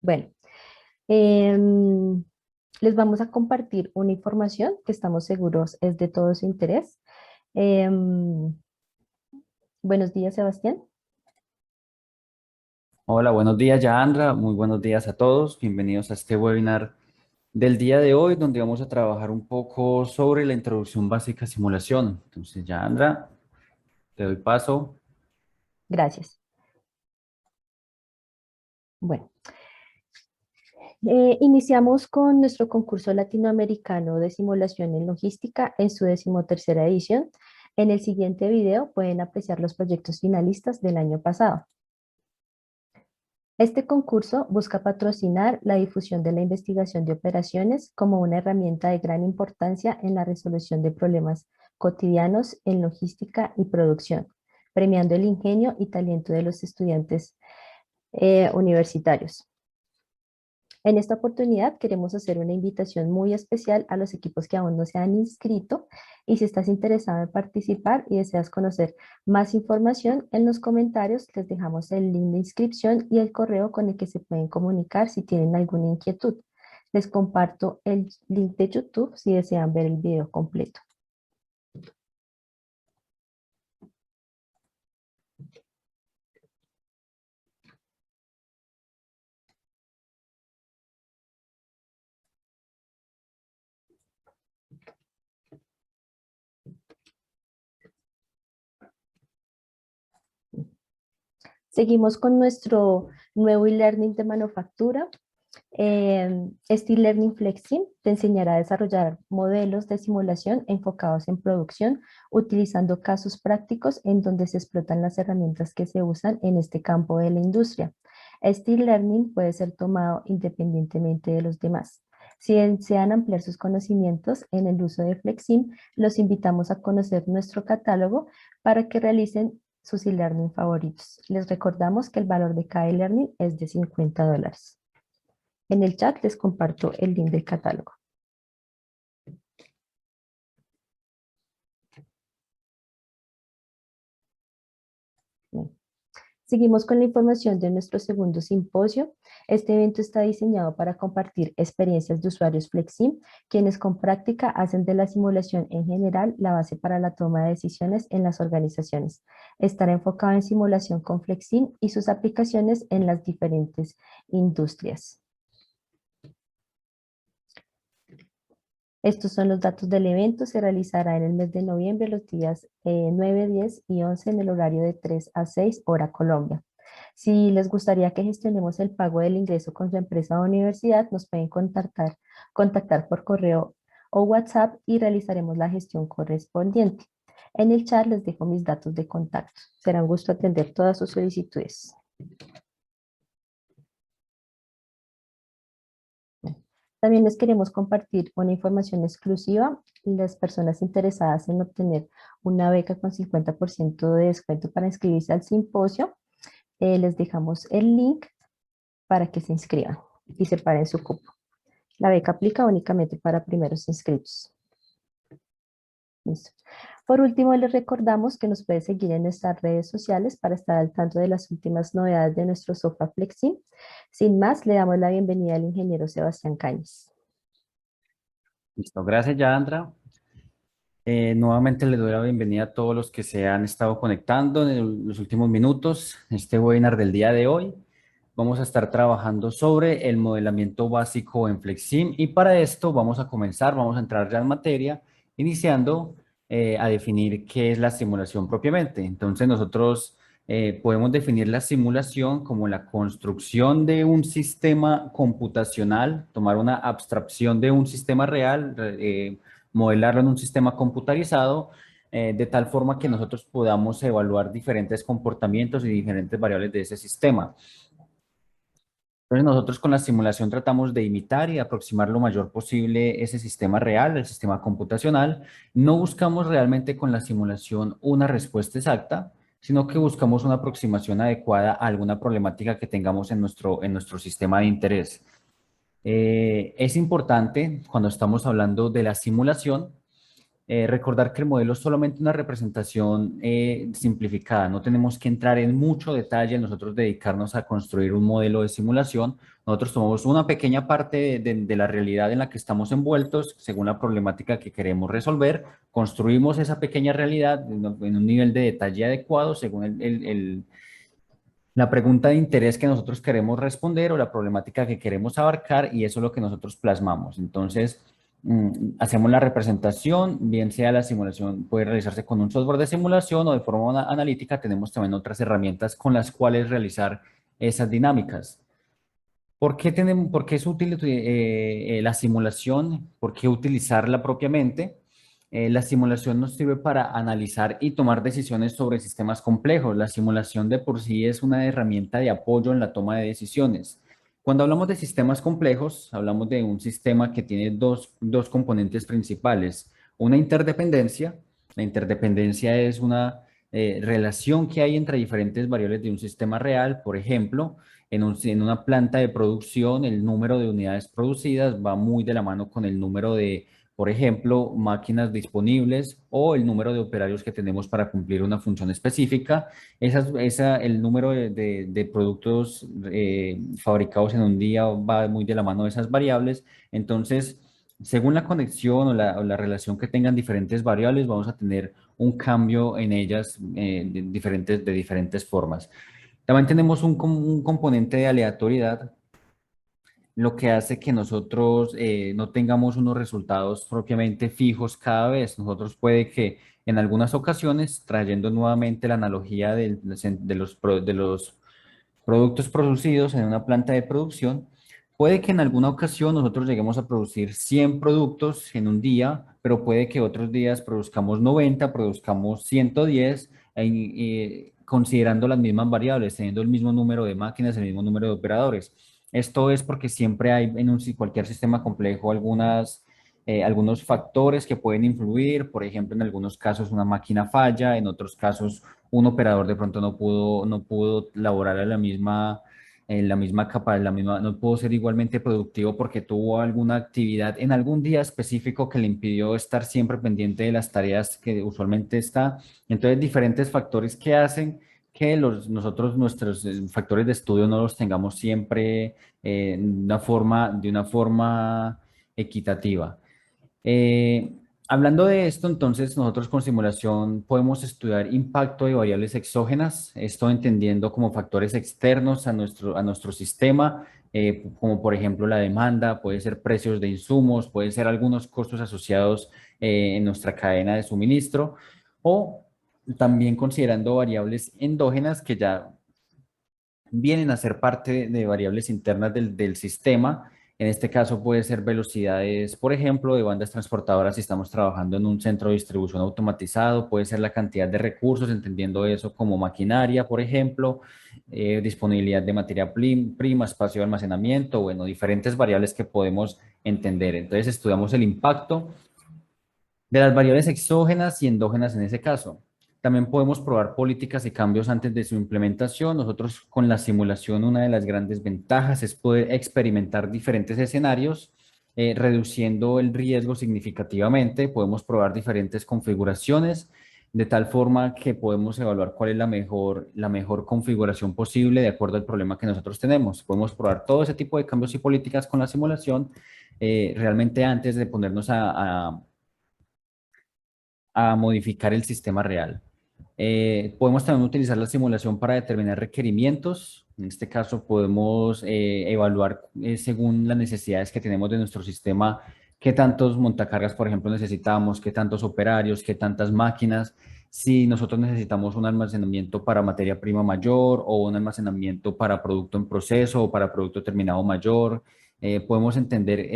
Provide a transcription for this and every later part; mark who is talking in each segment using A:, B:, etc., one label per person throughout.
A: Bueno, em, les vamos a compartir una información que estamos seguros es de todo su interés. Em, Buenos días, Sebastián.
B: Hola, buenos días, Yandra. Muy buenos días a todos. Bienvenidos a este webinar del día de hoy, donde vamos a trabajar un poco sobre la introducción básica a simulación. Entonces, Yandra, te doy paso.
A: Gracias. Bueno, iniciamos con nuestro concurso latinoamericano de simulación en logística en su 13ª edición. En el siguiente video pueden apreciar los proyectos finalistas del año pasado. Este concurso busca patrocinar la difusión de la investigación de operaciones como una herramienta de gran importancia en la resolución de problemas cotidianos en logística y producción, premiando el ingenio y talento de los estudiantes universitarios. En esta oportunidad queremos hacer una invitación muy especial a los equipos que aún no se han inscrito y si estás interesado en participar y deseas conocer más información, en los comentarios les dejamos el link de inscripción y el correo con el que se pueden comunicar si tienen alguna inquietud. Les comparto el link de YouTube si desean ver el video completo. Seguimos con nuestro nuevo e-learning de manufactura. Este e-learning Flexim te enseñará a desarrollar modelos de simulación enfocados en producción, utilizando casos prácticos en donde se explotan las herramientas que se usan en este campo de la industria. Este e-learning puede ser tomado independientemente de los demás. Si desean ampliar sus conocimientos en el uso de Flexim, los invitamos a conocer nuestro catálogo para que realicen sus e-learning favoritos. Les recordamos que el valor de cada e-learning es de $50. En el chat les comparto el link del catálogo. Bien. Seguimos con la información de nuestro segundo simposio. Este evento está diseñado para compartir experiencias de usuarios Flexim, quienes con práctica hacen de la simulación en general la base para la toma de decisiones en las organizaciones. Estará enfocado en simulación con Flexim y sus aplicaciones en las diferentes industrias. Estos son los datos del evento. Se realizará en el mes de noviembre, los días 9, 10 y 11 en el horario de 3 a 6 hora Colombia. Si les gustaría que gestionemos el pago del ingreso con su empresa o universidad, nos pueden contactar por correo o WhatsApp y realizaremos la gestión correspondiente. En el chat les dejo mis datos de contacto. Será un gusto atender todas sus solicitudes. También les queremos compartir una información exclusiva. Las personas interesadas en obtener una beca con 50% de descuento para inscribirse al simposio, les dejamos el link para que se inscriban y separen su cupo. La beca aplica únicamente para primeros inscritos. Listo. Por último, les recordamos que nos puede seguir en nuestras redes sociales para estar al tanto de las últimas novedades de nuestro Sofa Flexi. Sin más, le damos la bienvenida al ingeniero Sebastián Cañas.
B: Listo, gracias, Yandra. Nuevamente les doy la bienvenida a todos los que se han estado conectando en los últimos minutos. En este webinar del día de hoy vamos a estar trabajando sobre el modelamiento básico en Flexim y para esto vamos a entrar ya en materia, iniciando a definir qué es la simulación propiamente. Entonces nosotros podemos definir la simulación como la construcción de un sistema computacional, tomar una abstracción de un sistema real, modelarlo en un sistema computarizado, de tal forma que nosotros podamos evaluar diferentes comportamientos y diferentes variables de ese sistema. Entonces nosotros con la simulación tratamos de imitar y aproximar lo mayor posible ese sistema real, el sistema computacional. No buscamos realmente con la simulación una respuesta exacta, sino que buscamos una aproximación adecuada a alguna problemática que tengamos en nuestro sistema de interés. Es importante cuando estamos hablando de la simulación Recordar que el modelo es solamente una representación simplificada, no tenemos que entrar en mucho detalle, nosotros dedicarnos a construir un modelo de simulación. Nosotros tomamos una pequeña parte de la realidad en la que estamos envueltos, según la problemática que queremos resolver, construimos esa pequeña realidad en un nivel de detalle adecuado, según la pregunta de interés que nosotros queremos responder o la problemática que queremos abarcar, y eso es lo que nosotros plasmamos. Entonces, hacemos la representación, bien sea la simulación puede realizarse con un software de simulación o de forma analítica. Tenemos también otras herramientas con las cuales realizar esas dinámicas. ¿Por qué es útil la simulación? ¿Por qué utilizarla propiamente? La simulación nos sirve para analizar y tomar decisiones sobre sistemas complejos. La simulación de por sí es una herramienta de apoyo en la toma de decisiones. Cuando hablamos de sistemas complejos, hablamos de un sistema que tiene dos componentes principales. Una interdependencia. La interdependencia es una relación que hay entre diferentes variables de un sistema real. Por ejemplo, en una planta de producción, el número de unidades producidas va muy de la mano con el número de, por ejemplo, máquinas disponibles o el número de operarios que tenemos para cumplir una función específica. El número de productos fabricados en un día va muy de la mano de esas variables. Entonces, según la conexión o la relación que tengan diferentes variables, vamos a tener un cambio en ellas de diferentes formas. También tenemos un componente de aleatoriedad, lo que hace que nosotros no tengamos unos resultados propiamente fijos cada vez. Nosotros puede que en algunas ocasiones, trayendo nuevamente la analogía de los productos producidos en una planta de producción, puede que en alguna ocasión nosotros lleguemos a producir 100 productos en un día, pero puede que otros días produzcamos 90, produzcamos 110, considerando las mismas variables, teniendo el mismo número de máquinas, el mismo número de operadores. Esto es porque siempre hay en cualquier sistema complejo algunos factores que pueden influir. Por ejemplo, en algunos casos una máquina falla, en otros casos un operador de pronto no pudo laborar a la misma capa, no pudo ser igualmente productivo porque tuvo alguna actividad en algún día específico que le impidió estar siempre pendiente de las tareas que usualmente está. Entonces, diferentes factores que hacen que nuestros factores de estudio no los tengamos siempre de una forma equitativa. Eh, Hablando de esto, entonces nosotros con simulación podemos estudiar impacto de variables exógenas, esto entendiendo como factores externos a nuestro sistema, como por ejemplo la demanda, puede ser precios de insumos, puede ser algunos costos asociados en nuestra cadena de suministro, o también considerando variables endógenas que ya vienen a ser parte de variables internas del sistema. En este caso puede ser velocidades, por ejemplo, de bandas transportadoras si estamos trabajando en un centro de distribución automatizado, puede ser la cantidad de recursos, entendiendo eso como maquinaria, por ejemplo, disponibilidad de materia prima, espacio de almacenamiento, bueno, diferentes variables que podemos entender. Entonces estudiamos el impacto de las variables exógenas y endógenas en ese caso. También podemos probar políticas y cambios antes de su implementación. Nosotros con la simulación, una de las grandes ventajas es poder experimentar diferentes escenarios, reduciendo el riesgo significativamente. Podemos probar diferentes configuraciones de tal forma que podemos evaluar cuál es la mejor configuración posible de acuerdo al problema que nosotros tenemos. Podemos probar todo ese tipo de cambios y políticas con la simulación realmente antes de ponernos a modificar el sistema real. Podemos también utilizar la simulación para determinar requerimientos. En este caso podemos evaluar según las necesidades que tenemos de nuestro sistema, qué tantos montacargas, por ejemplo, necesitamos, qué tantos operarios, qué tantas máquinas, si nosotros necesitamos un almacenamiento para materia prima mayor o un almacenamiento para producto en proceso o para producto terminado mayor. Podemos entender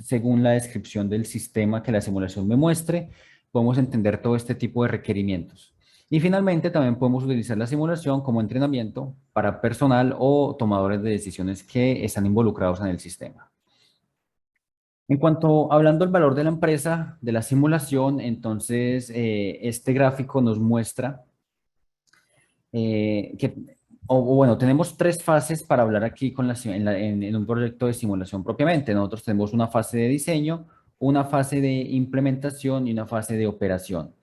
B: según la descripción del sistema que la simulación me muestre, podemos entender todo este tipo de requerimientos. Y finalmente también podemos utilizar la simulación como entrenamiento para personal o tomadores de decisiones que están involucrados en el sistema. En cuanto hablando del valor de la empresa, de la simulación, entonces este gráfico nos muestra que, o bueno, tenemos tres fases para hablar aquí en un proyecto de simulación propiamente. Nosotros tenemos una fase de diseño, una fase de implementación y una fase de operación.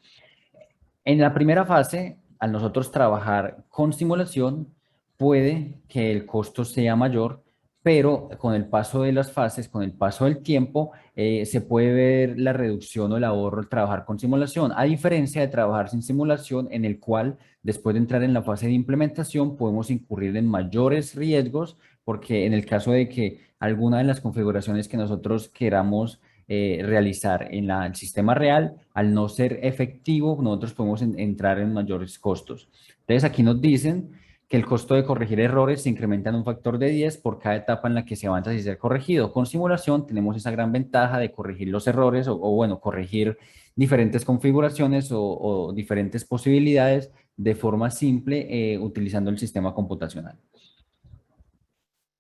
B: En la primera fase, al nosotros trabajar con simulación, puede que el costo sea mayor, pero con el paso de las fases, con el paso del tiempo, se puede ver la reducción o el ahorro al trabajar con simulación, a diferencia de trabajar sin simulación, en el cual después de entrar en la fase de implementación podemos incurrir en mayores riesgos, porque en el caso de que alguna de las configuraciones que nosotros queramos realizar en el sistema real, al no ser efectivo, nosotros podemos entrar en mayores costos. Entonces, aquí nos dicen que el costo de corregir errores se incrementa en un factor de 10 por cada etapa en la que se avanza sin ser corregido. Con simulación tenemos esa gran ventaja de corregir los errores bueno, corregir diferentes configuraciones o diferentes posibilidades de forma simple utilizando el sistema computacional.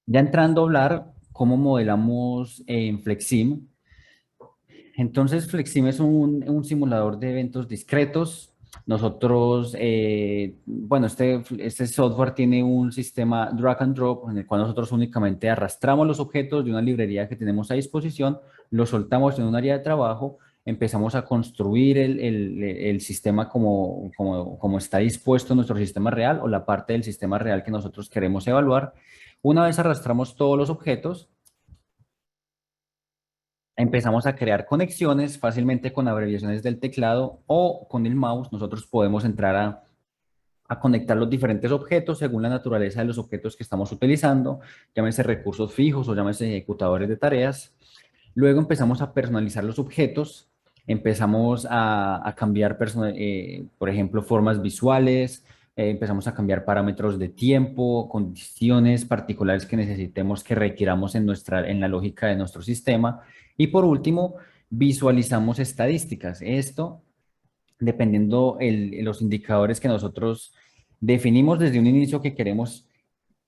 B: Ya entrando a hablar cómo modelamos en Flexim. Entonces, Flexim es un simulador de eventos discretos. Nosotros, bueno, este software tiene un sistema drag and drop en el cual nosotros únicamente arrastramos los objetos de una librería que tenemos a disposición, los soltamos en un área de trabajo, empezamos a construir el sistema como está dispuesto en nuestro sistema real o la parte del sistema real que nosotros queremos evaluar. Una vez arrastramos todos los objetos, empezamos a crear conexiones fácilmente con abreviaciones del teclado o con el mouse. Nosotros podemos entrar a conectar los diferentes objetos según la naturaleza de los objetos que estamos utilizando, llámese recursos fijos o llámese ejecutadores de tareas. Luego empezamos a personalizar los objetos, empezamos a cambiar, por ejemplo, formas visuales, empezamos a cambiar parámetros de tiempo, condiciones particulares que necesitemos, que requiramos en la lógica de nuestro sistema. Y por último, visualizamos estadísticas. Esto, dependiendo los indicadores que nosotros definimos desde un inicio que queremos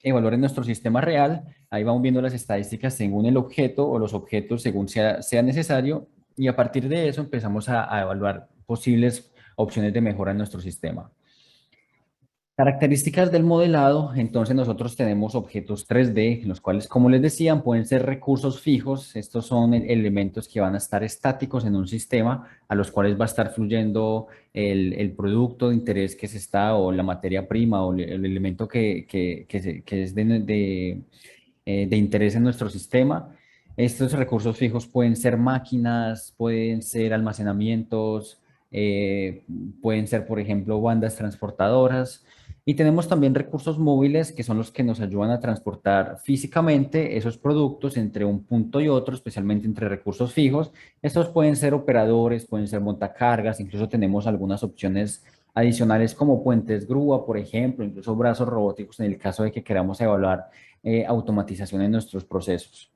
B: evaluar en nuestro sistema real, ahí vamos viendo las estadísticas según el objeto o los objetos según sea necesario y a partir de eso empezamos a evaluar posibles opciones de mejora en nuestro sistema. Características del modelado, entonces nosotros tenemos objetos 3D, los cuales, como les decían, pueden ser recursos fijos. Estos son elementos que van a estar estáticos en un sistema, a los cuales va a estar fluyendo el producto de interés que se está, o la materia prima, o el elemento que es de interés en nuestro sistema. Estos recursos fijos pueden ser máquinas, pueden ser almacenamientos, eh, pueden ser, por ejemplo, bandas transportadoras. Y tenemos también recursos móviles que son los que nos ayudan a transportar físicamente esos productos entre un punto y otro, especialmente entre recursos fijos. Estos pueden ser operadores, pueden ser montacargas, incluso tenemos algunas opciones adicionales como puentes grúa, por ejemplo, incluso brazos robóticos en el caso de que queramos evaluar automatización en nuestros procesos.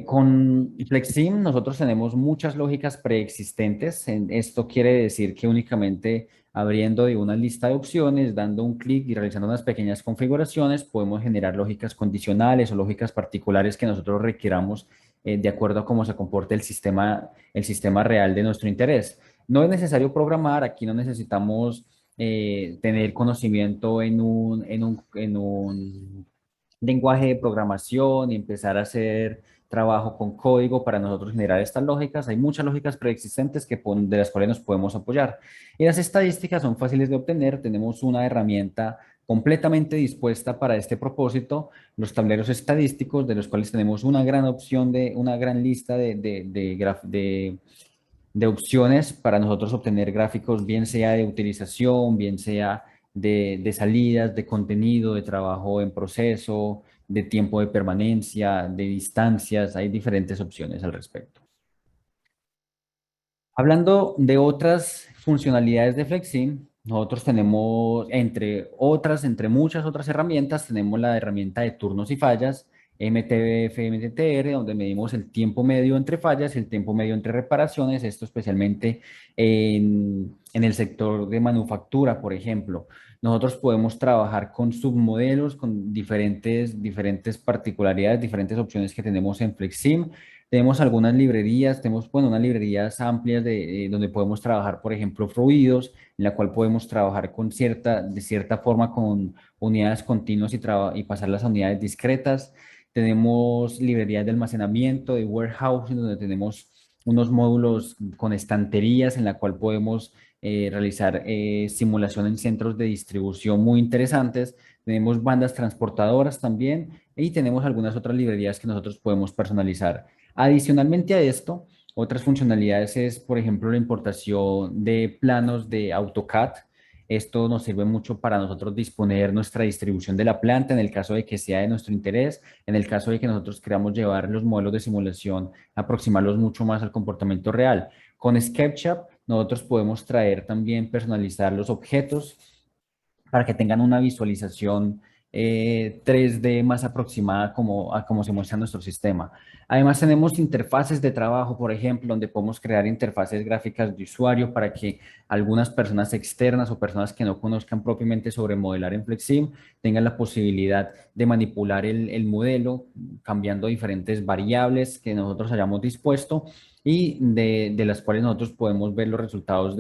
B: Con Flexim nosotros tenemos muchas lógicas preexistentes. Esto quiere decir que únicamente abriendo de una lista de opciones, dando un clic y realizando unas pequeñas configuraciones, podemos generar lógicas condicionales o lógicas particulares que nosotros requiramos de acuerdo a cómo se comporte el sistema real de nuestro interés. No es necesario programar, aquí no necesitamos tener conocimiento en un lenguaje de programación y empezar a hacer trabajo con código para nosotros generar estas lógicas. Hay muchas lógicas preexistentes de las cuales nos podemos apoyar. Y las estadísticas son fáciles de obtener. Tenemos una herramienta completamente dispuesta para este propósito, los tableros estadísticos, de los cuales tenemos una gran opción una gran lista de opciones para nosotros obtener gráficos, bien sea de utilización, bien sea de salidas, de contenido, de trabajo en proceso, de tiempo de permanencia, de distancias. Hay diferentes opciones al respecto. Hablando de otras funcionalidades de Flexim, nosotros tenemos, entre muchas otras herramientas, tenemos la herramienta de turnos y fallas, MTBF, MTTR, donde medimos el tiempo medio entre fallas y el tiempo medio entre reparaciones, esto especialmente en el sector de manufactura, por ejemplo. Nosotros podemos trabajar con submodelos, con diferentes particularidades, diferentes opciones que tenemos en Flexim. Tenemos algunas librerías, tenemos, bueno, unas librerías amplias donde podemos trabajar, por ejemplo, fluidos, en la cual podemos trabajar de cierta forma con unidades continuas y pasarlas a unidades discretas. Tenemos librerías de almacenamiento, de warehousing, donde tenemos unos módulos con estanterías en la cual podemos realizar simulación en centros de distribución muy interesantes. Tenemos bandas transportadoras también y tenemos algunas otras librerías que nosotros podemos personalizar. Adicionalmente a esto, otras funcionalidades es, por ejemplo, la importación de planos de AutoCAD. Esto nos sirve mucho para nosotros disponer nuestra distribución de la planta en el caso de que sea de nuestro interés, en el caso de que nosotros queramos llevar los modelos de simulación, aproximarlos mucho más al comportamiento real. Con SketchUp nosotros podemos traer también, personalizar los objetos para que tengan una visualización 3D más aproximada a como se muestra en nuestro sistema. Además, tenemos interfaces de trabajo, por ejemplo, donde podemos crear interfaces gráficas de usuario para que algunas personas externas o personas que no conozcan propiamente sobre modelar en Flexim tengan la posibilidad de manipular el modelo cambiando diferentes variables que nosotros hayamos dispuesto y de las cuales nosotros podemos ver los resultados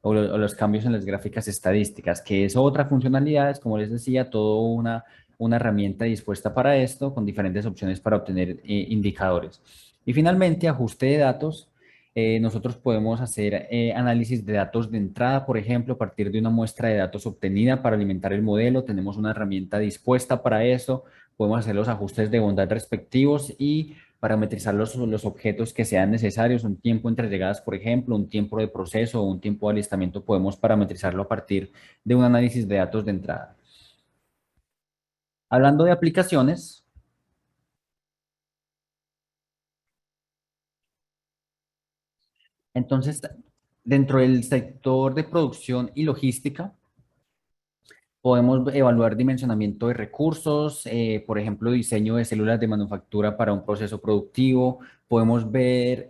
B: o los cambios en las gráficas estadísticas, que es otra funcionalidad, es como les decía, toda una herramienta dispuesta para esto, con diferentes opciones para obtener indicadores. Y finalmente, ajuste de datos. Nosotros podemos hacer análisis de datos de entrada, por ejemplo, a partir de una muestra de datos obtenida para alimentar el modelo. Tenemos una herramienta dispuesta para eso. Podemos hacer los ajustes de bondad respectivos y parametrizar los objetos que sean necesarios, un tiempo entre llegadas, por ejemplo, un tiempo de proceso o un tiempo de alistamiento, podemos parametrizarlo a partir de un análisis de datos de entrada. Hablando de aplicaciones, entonces, dentro del sector de producción y logística, podemos evaluar dimensionamiento de recursos, por ejemplo, diseño de células de manufactura para un proceso productivo. Podemos ver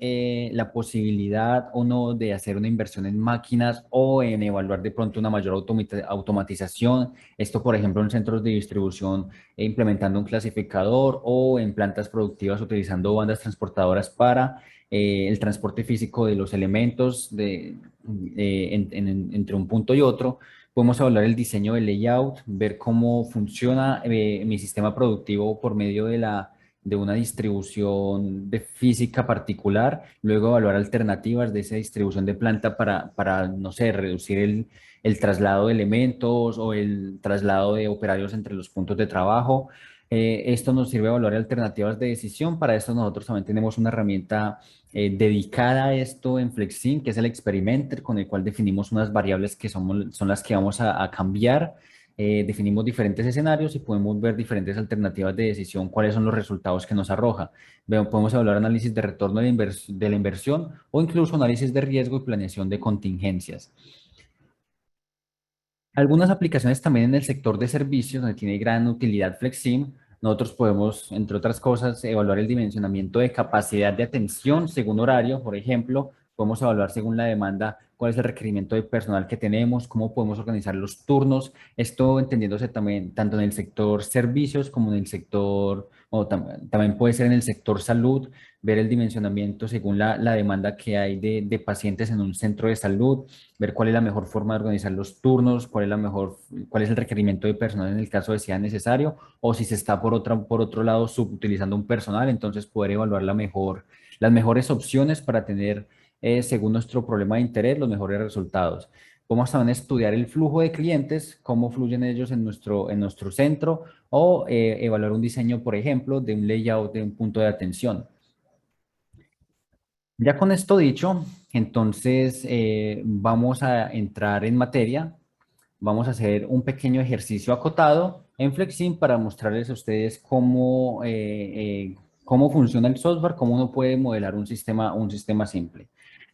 B: la posibilidad o no de hacer una inversión en máquinas o en evaluar de pronto una mayor automatización. Esto, por ejemplo, en centros de distribución implementando un clasificador o en plantas productivas utilizando bandas transportadoras para el transporte físico de los elementos entre un punto y otro. Podemos evaluar el diseño del layout, ver cómo funciona mi sistema productivo por medio de una distribución de física particular, luego evaluar alternativas de esa distribución de planta para no sé, reducir el traslado de elementos o el traslado de operarios entre los puntos de trabajo. Esto nos sirve a evaluar alternativas de decisión. Para esto nosotros también tenemos una herramienta dedicada a esto en Flexim, que es el Experimenter, con el cual definimos unas variables que son las que vamos a cambiar. Definimos diferentes escenarios y podemos ver diferentes alternativas de decisión, cuáles son los resultados que nos arroja. Podemos evaluar análisis de retorno de la inversión o incluso análisis de riesgo y planeación de contingencias. Algunas aplicaciones también en el sector de servicios, donde tiene gran utilidad Flexim. Nosotros podemos, entre otras cosas, evaluar el dimensionamiento de capacidad de atención según horario. Por ejemplo, podemos evaluar según la demanda cuál es el requerimiento de personal que tenemos, cómo podemos organizar los turnos. Esto entendiéndose también tanto en el sector servicios como en el sector, o también puede ser en el sector salud, ver el dimensionamiento según la demanda que hay de pacientes en un centro de salud, ver cuál es la mejor forma de organizar los turnos, cuál es el requerimiento de personal en el caso de sea necesario, o si se está por otro lado subutilizando un personal, entonces poder evaluar las mejores opciones para tener, según nuestro problema de interés, los mejores resultados. Vamos también a estudiar el flujo de clientes, cómo fluyen ellos en nuestro centro, o evaluar un diseño, por ejemplo, de un layout de un punto de atención. Ya con esto dicho, entonces vamos a entrar en materia. Vamos a hacer un pequeño ejercicio acotado en Flexim para mostrarles a ustedes cómo funciona el software, cómo uno puede modelar un sistema simple.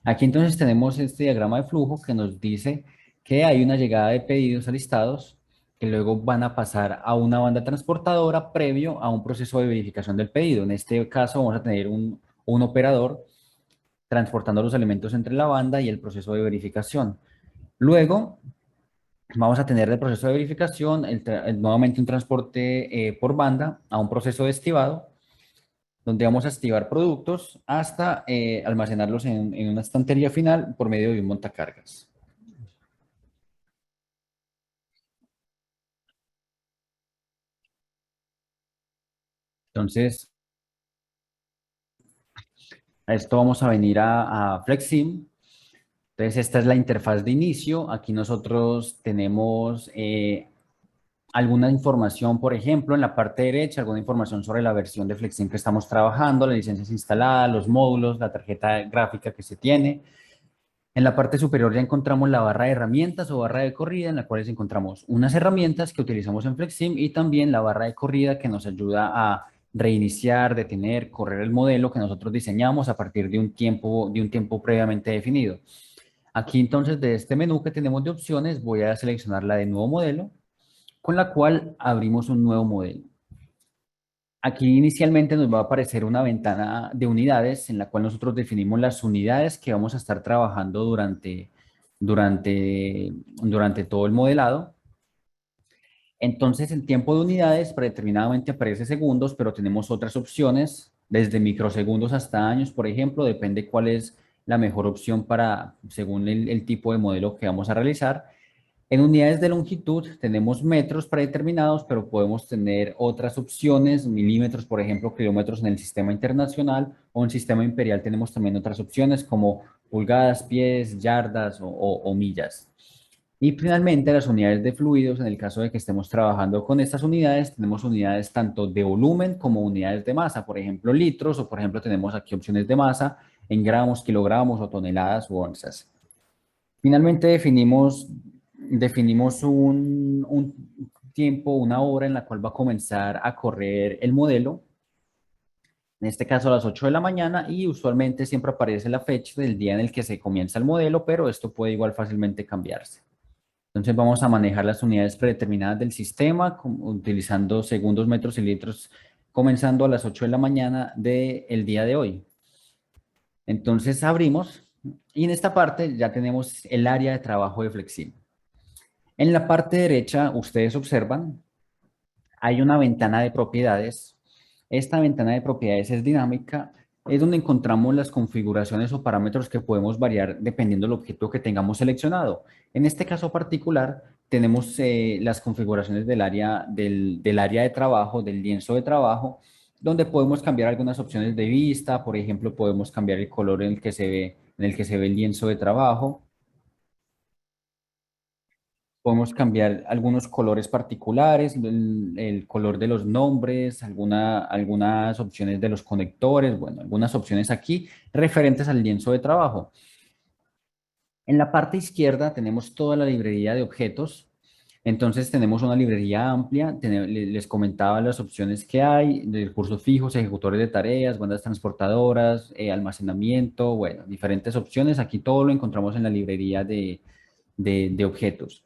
B: Aquí entonces tenemos este diagrama de flujo que nos dice que hay una llegada de pedidos a listados que luego van a pasar a una banda transportadora previo a un proceso de verificación del pedido. En este caso vamos a tener un operador transportando los elementos entre la banda y el proceso de verificación. Luego, vamos a tener el proceso de verificación, nuevamente un transporte por banda a un proceso de estibado, donde vamos a estibar productos hasta almacenarlos en una estantería final por medio de un montacargas. Entonces, A esto vamos a venir a FlexSim. Entonces, esta es la interfaz de inicio. Aquí nosotros tenemos alguna información, por ejemplo, en la parte derecha, alguna información sobre la versión de FlexSim que estamos trabajando, las licencias instaladas, los módulos, la tarjeta gráfica que se tiene. En la parte superior ya encontramos la barra de herramientas o barra de corrida, en la cual encontramos unas herramientas que utilizamos en FlexSim y también la barra de corrida que nos ayuda a reiniciar, detener, correr el modelo que nosotros diseñamos a partir de un tiempo previamente definido. Aquí entonces de este menú que tenemos de opciones voy a seleccionar la de nuevo modelo, con la cual abrimos un nuevo modelo. Aquí inicialmente nos va a aparecer una ventana de unidades en la cual nosotros definimos las unidades que vamos a estar trabajando durante todo el modelado. Entonces, en tiempo de unidades, predeterminadamente aparece segundos, pero tenemos otras opciones, desde microsegundos hasta años, por ejemplo, depende cuál es la mejor opción según el tipo de modelo que vamos a realizar. En unidades de longitud tenemos metros predeterminados, pero podemos tener otras opciones, milímetros, por ejemplo, kilómetros en el sistema internacional, o en sistema imperial tenemos también otras opciones como pulgadas, pies, yardas o millas. Y finalmente las unidades de fluidos, en el caso de que estemos trabajando con estas unidades, tenemos unidades tanto de volumen como unidades de masa, por ejemplo, litros, o por ejemplo tenemos aquí opciones de masa en gramos, kilogramos o toneladas u onzas. Finalmente definimos un tiempo, una hora en la cual va a comenzar a correr el modelo, en este caso a las 8 de la mañana, y usualmente siempre aparece la fecha del día en el que se comienza el modelo, pero esto puede igual fácilmente cambiarse. Entonces vamos a manejar las unidades predeterminadas del sistema utilizando segundos, metros y litros, comenzando a las 8 de la mañana del día de hoy. Entonces abrimos y en esta parte ya tenemos el área de trabajo de Flexim. En la parte derecha, ustedes observan, hay una ventana de propiedades. Esta ventana de propiedades es dinámica, es donde encontramos las configuraciones o parámetros que podemos variar dependiendo del objeto que tengamos seleccionado. En este caso particular, tenemos las configuraciones del área de trabajo, del lienzo de trabajo, donde podemos cambiar algunas opciones de vista. Por ejemplo, podemos cambiar el color en el que se ve el lienzo de trabajo. Podemos cambiar algunos colores particulares, el color de los nombres, algunas opciones de los conectores, bueno, algunas opciones aquí referentes al lienzo de trabajo. En la parte izquierda tenemos toda la librería de objetos. Entonces tenemos una librería amplia, les comentaba las opciones que hay, de recursos fijos, ejecutores de tareas, bandas transportadoras, almacenamiento, bueno, diferentes opciones. Aquí todo lo encontramos en la librería de objetos.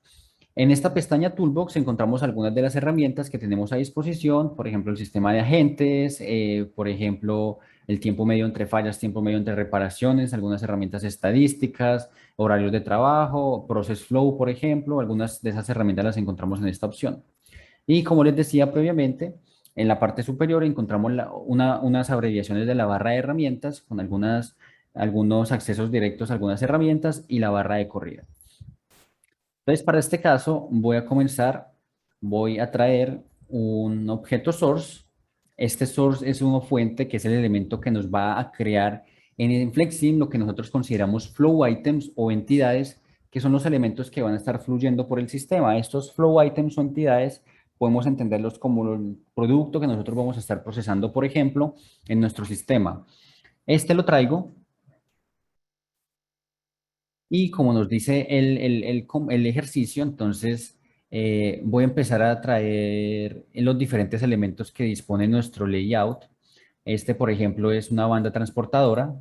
B: En esta pestaña Toolbox encontramos algunas de las herramientas que tenemos a disposición, por ejemplo, el sistema de agentes, por ejemplo, el tiempo medio entre fallas, tiempo medio entre reparaciones, algunas herramientas estadísticas, horarios de trabajo, Process Flow, por ejemplo, algunas de esas herramientas las encontramos en esta opción. Y como les decía previamente, en la parte superior encontramos unas abreviaciones de la barra de herramientas con algunos accesos directos a algunas herramientas y la barra de corrida. Entonces, para este caso, voy a traer un objeto source. Este source es una fuente que es el elemento que nos va a crear en FlexSim lo que nosotros consideramos flow items o entidades, que son los elementos que van a estar fluyendo por el sistema. Estos flow items o entidades podemos entenderlos como el producto que nosotros vamos a estar procesando, por ejemplo, en nuestro sistema. Este lo traigo. Y como nos dice el ejercicio, entonces voy a empezar a traer los diferentes elementos que dispone nuestro layout. Este, por ejemplo, es una banda transportadora.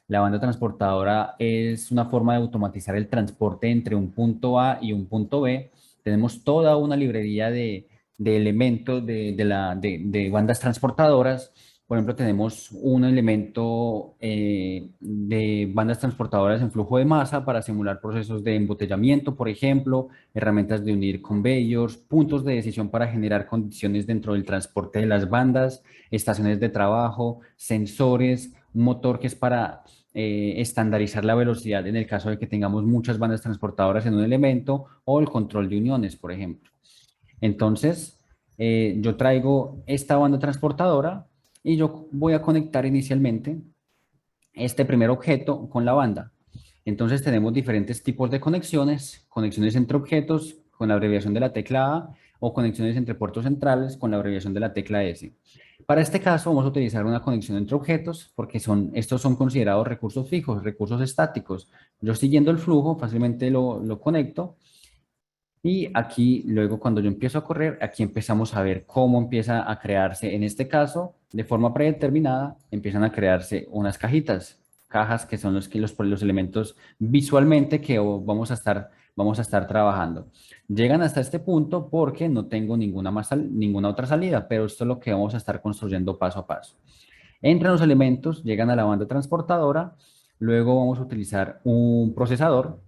B: La banda transportadora es una forma de automatizar el transporte entre un punto A y un punto B. Tenemos toda una librería de elementos de bandas transportadoras. Por ejemplo, tenemos un elemento de bandas transportadoras en flujo de masa para simular procesos de embotellamiento, por ejemplo, herramientas de unir conveyors, puntos de decisión para generar condiciones dentro del transporte de las bandas, estaciones de trabajo, sensores, un motor que es para estandarizar la velocidad en el caso de que tengamos muchas bandas transportadoras en un elemento o el control de uniones, por ejemplo. Entonces, yo traigo esta banda transportadora y yo voy a conectar inicialmente este primer objeto con la banda. Entonces tenemos diferentes tipos de conexiones, conexiones entre objetos con la abreviación de la tecla A o conexiones entre puertos centrales con la abreviación de la tecla S. Para este caso vamos a utilizar una conexión entre objetos porque estos son considerados recursos fijos, recursos estáticos. Yo siguiendo el flujo fácilmente lo conecto y aquí luego cuando yo empiezo a correr, aquí empezamos a ver cómo empieza a crearse, en este caso, de forma predeterminada, empiezan a crearse unas cajitas, cajas que son los elementos visualmente que vamos a estar trabajando. Llegan hasta este punto porque no tengo ninguna otra salida, pero esto es lo que vamos a estar construyendo paso a paso. Entran los elementos, llegan a la banda transportadora, luego vamos a utilizar un procesador.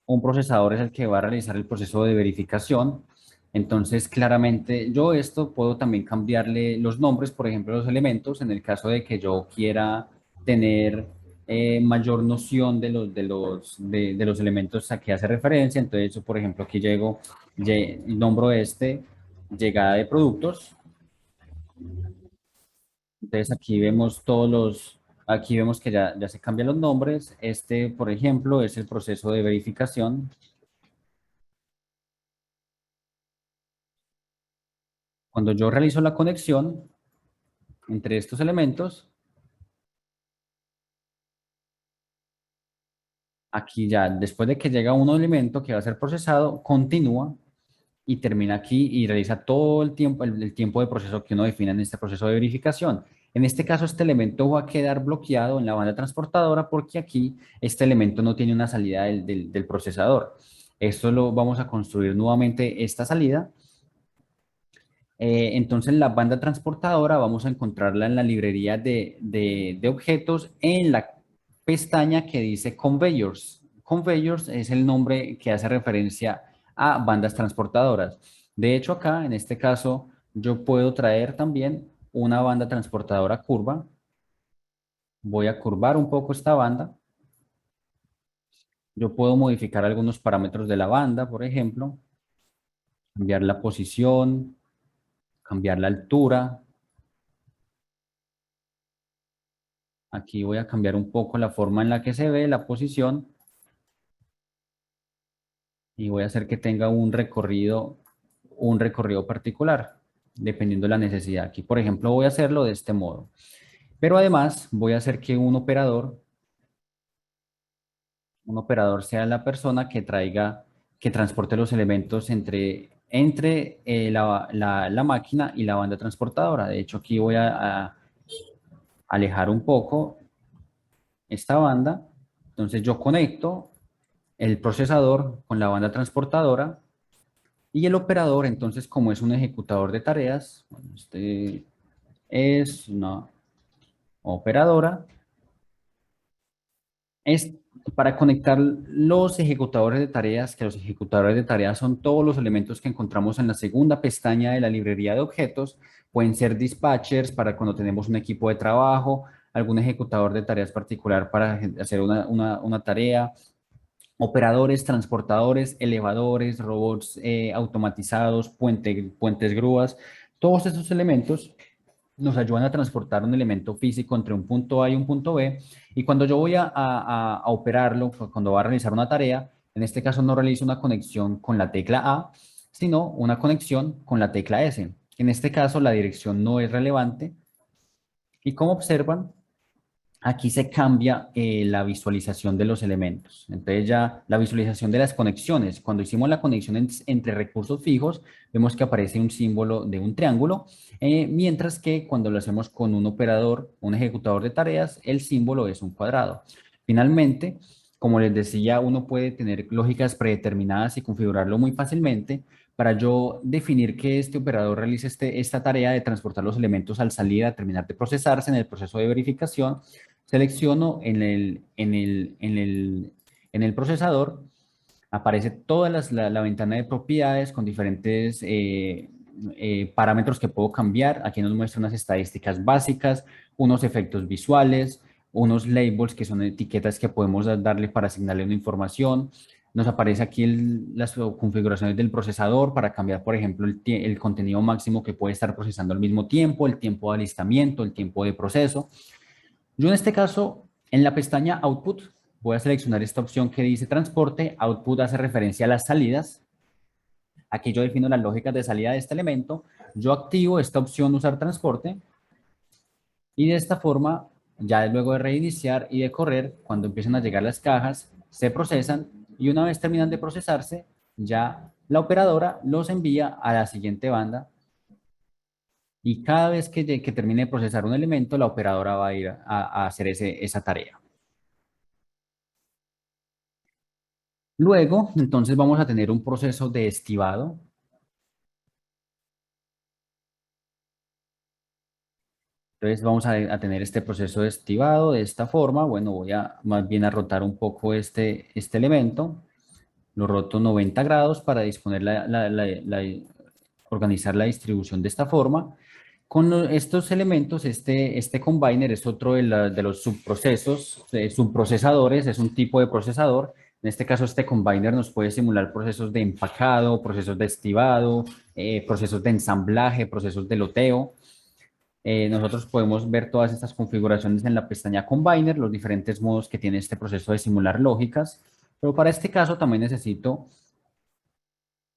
B: Un procesador es el que va a realizar el proceso de verificación. Entonces, claramente, yo esto puedo también cambiarle los nombres, por ejemplo, los elementos, en el caso de que yo quiera tener mayor noción de los elementos a que hace referencia. Entonces, yo, por ejemplo, aquí nombro llegada de productos. Entonces, aquí vemos que ya se cambian los nombres. Este, por ejemplo, es el proceso de verificación. Cuando yo realizo la conexión entre estos elementos, aquí ya, después de que llega un elemento que va a ser procesado, continúa y termina aquí y realiza todo el tiempo de proceso que uno define en este proceso de verificación. En este caso, este elemento va a quedar bloqueado en la banda transportadora porque aquí este elemento no tiene una salida del procesador. Esto lo vamos a construir nuevamente esta salida. Entonces, la banda transportadora vamos a encontrarla en la librería de objetos en la pestaña que dice Conveyors. Conveyors es el nombre que hace referencia a bandas transportadoras. De hecho, acá, en este caso, yo puedo traer también una banda transportadora curva. Voy a curvar un poco esta banda. Yo puedo modificar algunos parámetros de la banda, por ejemplo, cambiar la posición, cambiar la altura. Aquí voy a cambiar un poco la forma en la que se ve la posición y voy a hacer que tenga un recorrido particular, dependiendo de la necesidad. Aquí, por ejemplo, voy a hacerlo de este modo. Pero además voy a hacer que un operador sea la persona que transporte los elementos entre la máquina y la banda transportadora. De hecho, aquí voy a alejar un poco esta banda. Entonces yo conecto el procesador con la banda transportadora y el operador, entonces, como es un ejecutador de tareas, bueno, este es una operadora, es para conectar los ejecutadores de tareas, que los ejecutadores de tareas son todos los elementos que encontramos en la segunda pestaña de la librería de objetos, pueden ser dispatchers para cuando tenemos un equipo de trabajo, algún ejecutador de tareas particular para hacer una tarea, operadores, transportadores, elevadores, robots automatizados, puentes grúas, todos estos elementos nos ayudan a transportar un elemento físico entre un punto A y un punto B. Y cuando yo voy a operarlo, cuando voy a realizar una tarea, en este caso no realizo una conexión con la tecla A, sino una conexión con la tecla S. En este caso, la dirección no es relevante. Y como observan, aquí se cambia la visualización de los elementos. Entonces ya la visualización de las conexiones. Cuando hicimos la conexión entre recursos fijos, vemos que aparece un símbolo de un triángulo, mientras que cuando lo hacemos con un operador, un ejecutador de tareas, el símbolo es un cuadrado. Finalmente, como les decía, uno puede tener lógicas predeterminadas y configurarlo muy fácilmente. Para yo definir que este operador realice esta tarea de transportar los elementos al salir a terminar de procesarse en el proceso de verificación, selecciono en el procesador, aparece toda la ventana de propiedades con diferentes parámetros que puedo cambiar. Aquí nos muestra unas estadísticas básicas, unos efectos visuales, unos labels que son etiquetas que podemos darle para asignarle una información. Nos aparece aquí las configuraciones del procesador para cambiar, por ejemplo, el contenido máximo que puede estar procesando al mismo tiempo, el tiempo de alistamiento, el tiempo de proceso. Yo en este caso, en la pestaña Output, voy a seleccionar esta opción que dice transporte. Output hace referencia a las salidas. Aquí yo defino las lógicas de salida de este elemento. Yo activo esta opción usar transporte y de esta forma, ya luego de reiniciar y de correr, cuando empiezan a llegar las cajas, se procesan y una vez terminan de procesarse, ya la operadora los envía a la siguiente banda y cada vez que termine de procesar un elemento, la operadora va a ir a hacer esa tarea. Luego, entonces vamos a tener un proceso de estibado. Entonces vamos a tener este proceso de estibado de esta forma. Bueno, voy a más bien a rotar un poco este elemento. Lo roto 90 grados para disponer organizar la distribución de esta forma. Con estos elementos, este combiner es otro de los subprocesos, subprocesadores, es un tipo de procesador. En este caso, este combiner nos puede simular procesos de empacado, procesos de estibado, procesos de ensamblaje, procesos de loteo. Nosotros podemos ver todas estas configuraciones en la pestaña Combiner, los diferentes modos que tiene este proceso de simular lógicas. Pero para este caso también necesito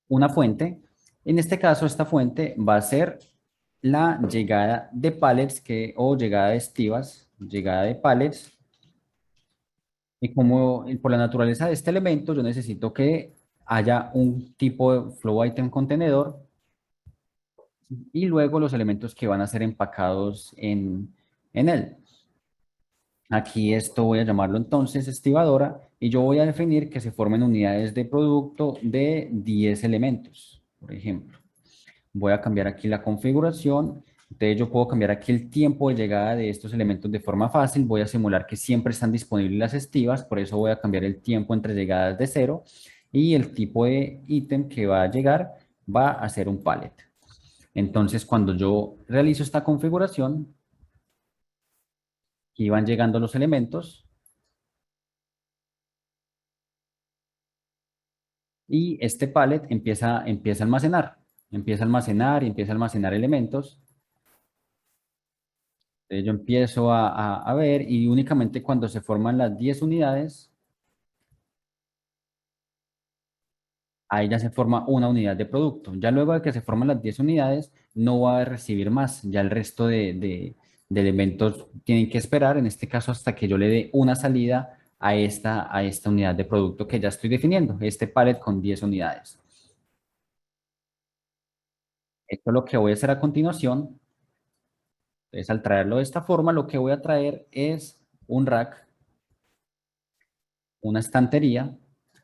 B: una fuente. En este caso, esta fuente va a ser la llegada de pallets o llegada de estivas, llegada de pallets. Y como por la naturaleza de este elemento, yo necesito que haya un tipo de flow item contenedor y luego los elementos que van a ser empacados en él. Aquí esto voy a llamarlo entonces estibadora y yo voy a definir que se formen unidades de producto de 10 elementos, por ejemplo. Voy a cambiar aquí la configuración. Entonces yo puedo cambiar aquí el tiempo de llegada de estos elementos de forma fácil. Voy a simular que siempre están disponibles las estivas, por eso voy a cambiar el tiempo entre llegadas de 0 y el tipo de ítem que va a llegar va a ser un pallet. Entonces cuando yo realizo esta configuración, aquí van llegando los elementos y este pallet empieza a almacenar. Empieza a almacenar y empieza a almacenar elementos. Entonces yo empiezo a ver y únicamente cuando se forman las 10 unidades, ahí ya se forma una unidad de producto. Ya luego de que se forman las 10 unidades, no va a recibir más. Ya el resto de elementos tienen que esperar, en este caso hasta que yo le dé una salida a esta unidad de producto que ya estoy definiendo, este pallet con 10 unidades. Esto es lo que voy a hacer a continuación. Entonces, al traerlo de esta forma, lo que voy a traer es un rack, una estantería,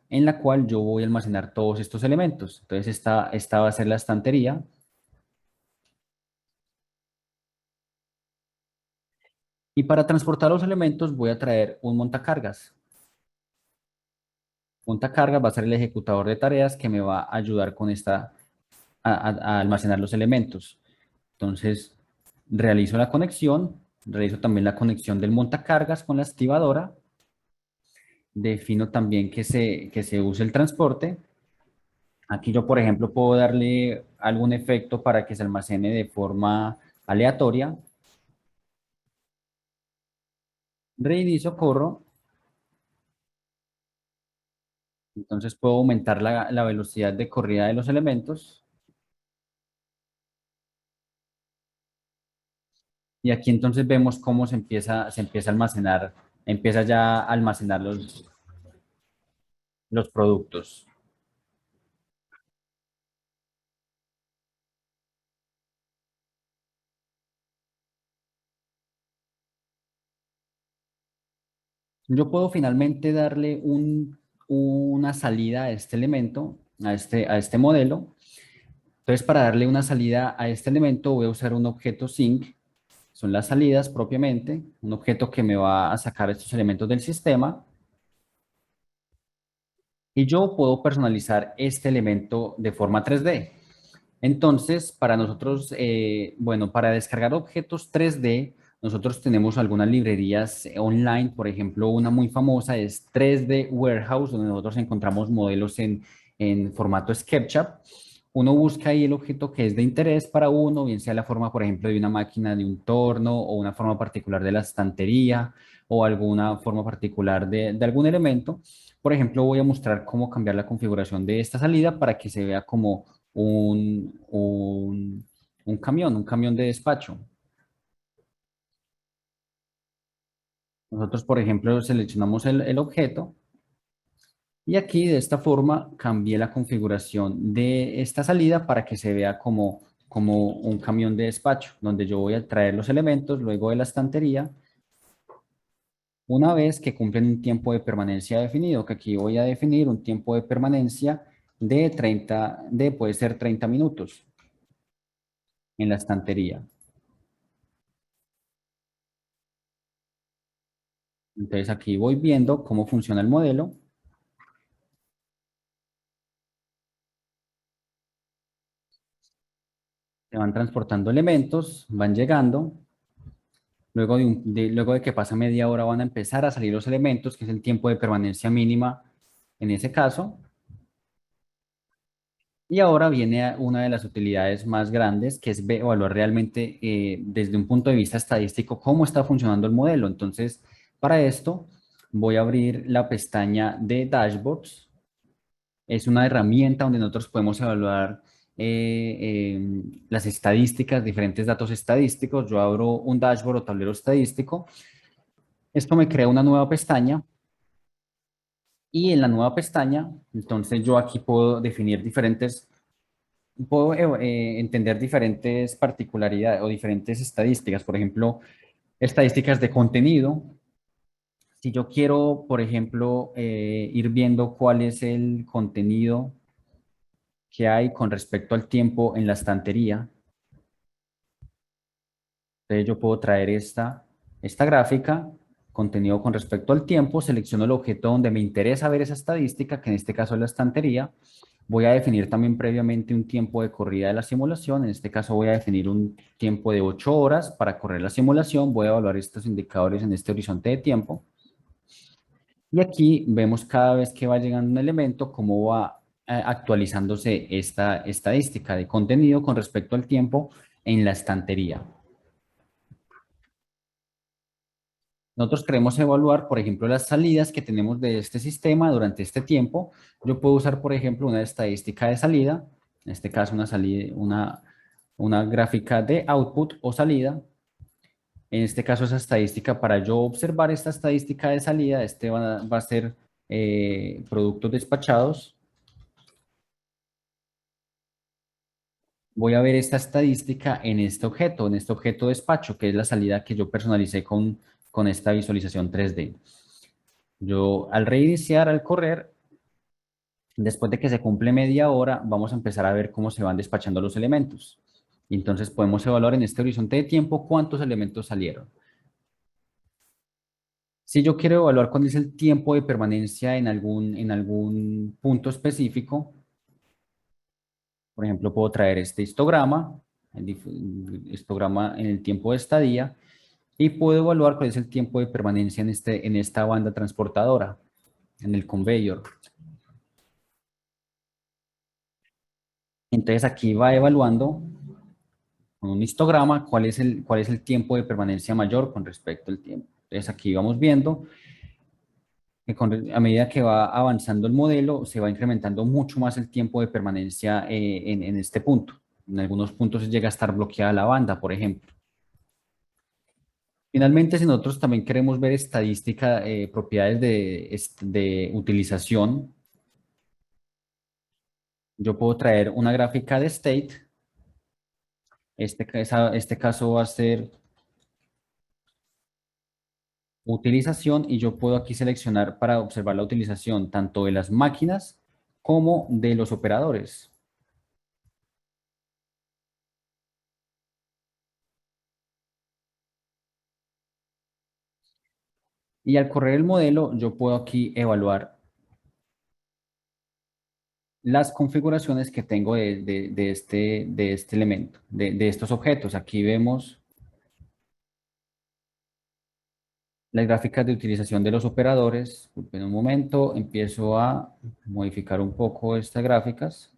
B: en la cual yo voy a almacenar todos estos elementos. Entonces, esta va a ser la estantería. Y para transportar los elementos voy a traer un montacargas. Montacargas va a ser el ejecutador de tareas que me va a ayudar con a almacenar los elementos. Entonces, realizo la conexión, realizo también la conexión del montacargas con la activadora. Defino también que se use el transporte. Aquí yo, por ejemplo, puedo darle algún efecto para que se almacene de forma aleatoria. Reinicio, corro. Entonces puedo aumentar la velocidad de corrida de los elementos. Y aquí entonces vemos cómo se empieza a almacenar, empieza ya a almacenar los productos. Yo puedo finalmente darle una salida a este elemento, a este modelo. Entonces, para darle una salida a este elemento, voy a usar un objeto sync. Son las salidas propiamente, un objeto que me va a sacar estos elementos del sistema. Y yo puedo personalizar este elemento de forma 3D. Entonces, para nosotros, bueno, para descargar objetos 3D, nosotros tenemos algunas librerías online, por ejemplo, una muy famosa es 3D Warehouse, donde nosotros encontramos modelos en formato SketchUp, uno busca ahí el objeto que es de interés para uno, bien sea la forma, por ejemplo, de una máquina de un torno o una forma particular de la estantería o alguna forma particular de algún elemento. Por ejemplo, voy a mostrar cómo cambiar la configuración de esta salida para que se vea como un camión de despacho. Nosotros, por ejemplo, seleccionamos el objeto y aquí de esta forma cambié la configuración de esta salida para que se vea como un camión de despacho, donde yo voy a traer los elementos luego de la estantería, una vez que cumplen un tiempo de permanencia definido, que aquí voy a definir un tiempo de permanencia de 30, puede ser 30 minutos en la estantería. Entonces aquí voy viendo cómo funciona el modelo. Se van transportando elementos, van llegando. Luego de que pasa media hora van a empezar a salir los elementos, que es el tiempo de permanencia mínima en ese caso. Y ahora viene una de las utilidades más grandes, que es evaluar realmente desde un punto de vista estadístico cómo está funcionando el modelo. Entonces, para esto voy a abrir la pestaña de Dashboards. Es una herramienta donde nosotros podemos evaluar las estadísticas, diferentes datos estadísticos. Yo abro un dashboard o tablero estadístico. Esto me crea una nueva pestaña y en la nueva pestaña, entonces yo aquí puedo definir puedo entender diferentes particularidades o diferentes estadísticas. Por ejemplo, estadísticas de contenido. Si yo quiero, por ejemplo, ir viendo cuál es el contenido que hay con respecto al tiempo en la estantería, entonces yo puedo traer esta gráfica, contenido con respecto al tiempo, selecciono el objeto donde me interesa ver esa estadística, que en este caso es la estantería. Voy a definir también previamente un tiempo de corrida de la simulación. En este caso voy a definir un tiempo de 8 horas para correr la simulación. Voy a evaluar estos indicadores en este horizonte de tiempo. Y aquí vemos cada vez que va llegando un elemento, cómo va actualizándose esta estadística de contenido con respecto al tiempo en la estantería. Nosotros queremos evaluar, por ejemplo, las salidas que tenemos de este sistema durante este tiempo. Yo puedo usar, por ejemplo, una estadística de salida, en este caso una gráfica de output o salida. En este caso, esa estadística, para yo observar esta estadística de salida, va a ser productos despachados. Voy a ver esta estadística en este objeto despacho, que es la salida que yo personalicé con esta visualización 3D. Yo al reiniciar, al correr, después de que se cumple media hora, vamos a empezar a ver cómo se van despachando los elementos. Y entonces podemos evaluar en este horizonte de tiempo cuántos elementos salieron. Si yo quiero evaluar cuál es el tiempo de permanencia en algún punto específico, por ejemplo, puedo traer este histograma, histograma en el tiempo de estadía, y puedo evaluar cuál es el tiempo de permanencia en esta banda transportadora, en el conveyor. Entonces aquí va evaluando con un histograma cuál es el tiempo de permanencia mayor con respecto al tiempo. Entonces aquí vamos viendo que a medida que va avanzando el modelo, se va incrementando mucho más el tiempo de permanencia en este punto. En algunos puntos llega a estar bloqueada la banda, por ejemplo. Finalmente, si nosotros también queremos ver estadística, propiedades de utilización, yo puedo traer una gráfica de state. Este caso va a ser utilización y yo puedo aquí seleccionar para observar la utilización tanto de las máquinas como de los operadores. Y al correr el modelo, yo puedo aquí evaluar las configuraciones que tengo de este elemento, de estos objetos. Aquí vemos las gráficas de utilización de los operadores. En un momento empiezo a modificar un poco estas gráficas.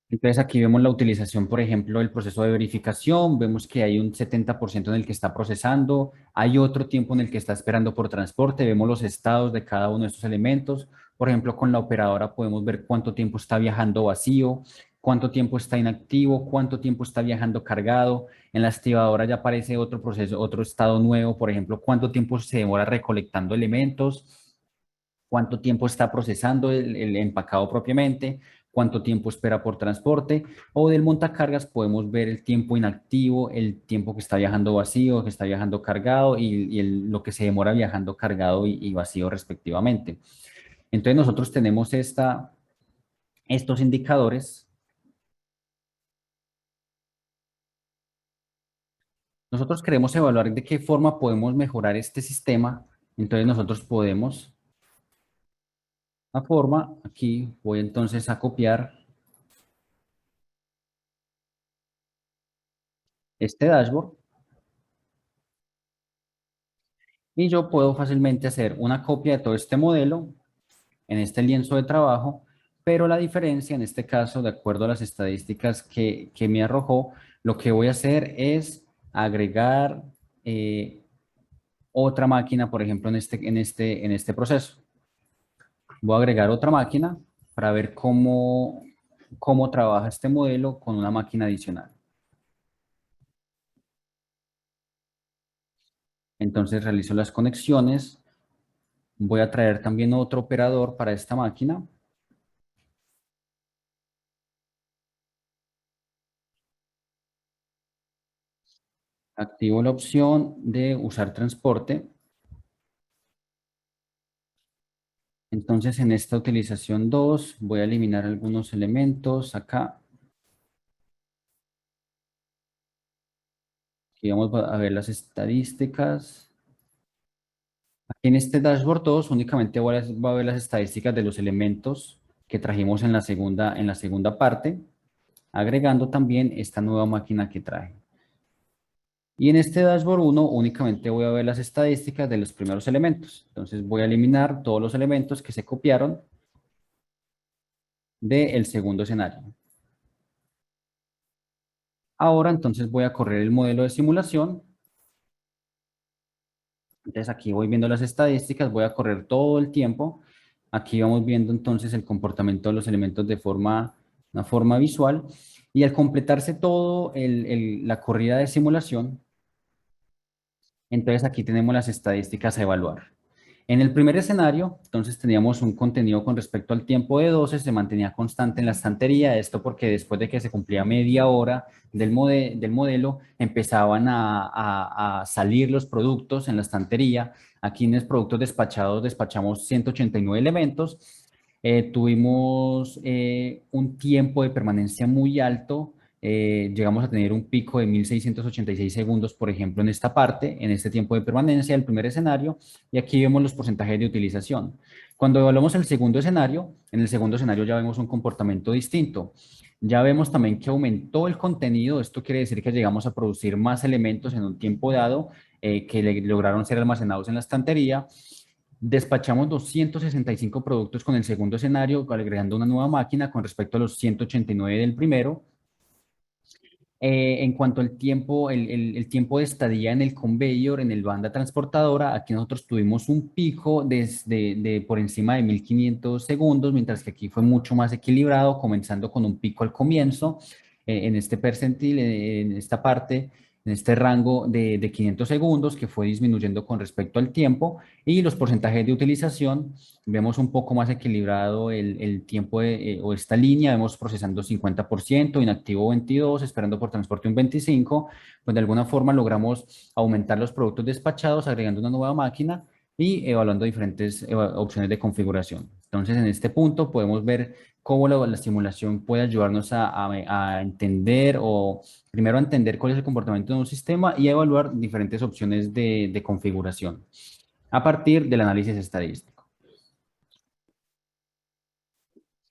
B: Entonces aquí vemos la utilización, por ejemplo, del proceso de verificación, vemos que hay un 70% en el que está procesando, hay otro tiempo en el que está esperando por transporte, vemos los estados de cada uno de estos elementos. Por ejemplo, con la operadora podemos ver cuánto tiempo está viajando vacío, cuánto tiempo está inactivo, cuánto tiempo está viajando cargado. En la activadora ya aparece otro proceso, otro estado nuevo, por ejemplo, cuánto tiempo se demora recolectando elementos, cuánto tiempo está procesando el empacado propiamente, cuánto tiempo espera por transporte, o del montacargas podemos ver el tiempo inactivo, el tiempo que está viajando vacío, que está viajando cargado lo que se demora viajando cargado y vacío respectivamente. Entonces nosotros tenemos estos indicadores. Nosotros queremos evaluar de qué forma podemos mejorar este sistema. Entonces nosotros podemos, la forma, aquí voy entonces a copiar este dashboard y yo puedo fácilmente hacer una copia de todo este modelo en este lienzo de trabajo, pero la diferencia en este caso, de acuerdo a las estadísticas que me arrojó, lo que voy a hacer es agregar otra máquina, por ejemplo, en este proceso. Voy a agregar otra máquina para ver cómo trabaja este modelo con una máquina adicional. Entonces realizo las conexiones. Voy a traer también otro operador para esta máquina. Activo la opción de usar transporte. Entonces en esta utilización 2 voy a eliminar algunos elementos acá. Aquí vamos a ver las estadísticas. Aquí en este dashboard 2 únicamente voy a ver las estadísticas de los elementos que trajimos en la segunda parte, agregando también esta nueva máquina que traje. Y en este dashboard 1 únicamente voy a ver las estadísticas de los primeros elementos. Entonces voy a eliminar todos los elementos que se copiaron del segundo escenario. Ahora entonces voy a correr el modelo de simulación. Entonces aquí voy viendo las estadísticas, voy a correr todo el tiempo. Aquí vamos viendo entonces el comportamiento de los elementos de una forma visual. Y al completarse todo la corrida de simulación, entonces aquí tenemos las estadísticas a evaluar. En el primer escenario, entonces teníamos un contenido con respecto al tiempo de 12, se mantenía constante en la estantería, esto porque después de que se cumplía media hora del modelo, empezaban a salir los productos en la estantería. Aquí en los productos despachados despachamos 189 elementos. Tuvimos un tiempo de permanencia muy alto, llegamos a tener un pico de 1686 segundos, por ejemplo, en esta parte, en este tiempo de permanencia del primer escenario, y aquí vemos los porcentajes de utilización. Cuando evaluamos el segundo escenario, en el segundo escenario ya vemos un comportamiento distinto. Ya vemos también que aumentó el contenido, esto quiere decir que llegamos a producir más elementos en un tiempo dado que lograron ser almacenados en la estantería. Despachamos 265 productos con el segundo escenario, agregando una nueva máquina con respecto a los 189 del primero. En cuanto al tiempo, el tiempo de estadía en el conveyor, en el banda transportadora, aquí nosotros tuvimos un pico de por encima de 1500 segundos, mientras que aquí fue mucho más equilibrado, comenzando con un pico al comienzo, en este percentil, en esta parte, en este rango de 500 segundos, que fue disminuyendo con respecto al tiempo, y los porcentajes de utilización, vemos un poco más equilibrado el tiempo o esta línea, vemos procesando 50%, inactivo 22%, esperando por transporte un 25%, pues de alguna forma logramos aumentar los productos despachados agregando una nueva máquina y evaluando diferentes opciones de configuración. Entonces, en este punto podemos ver cómo la simulación puede ayudarnos a entender o primero a entender cuál es el comportamiento de un sistema y a evaluar diferentes opciones de configuración a partir del análisis estadístico.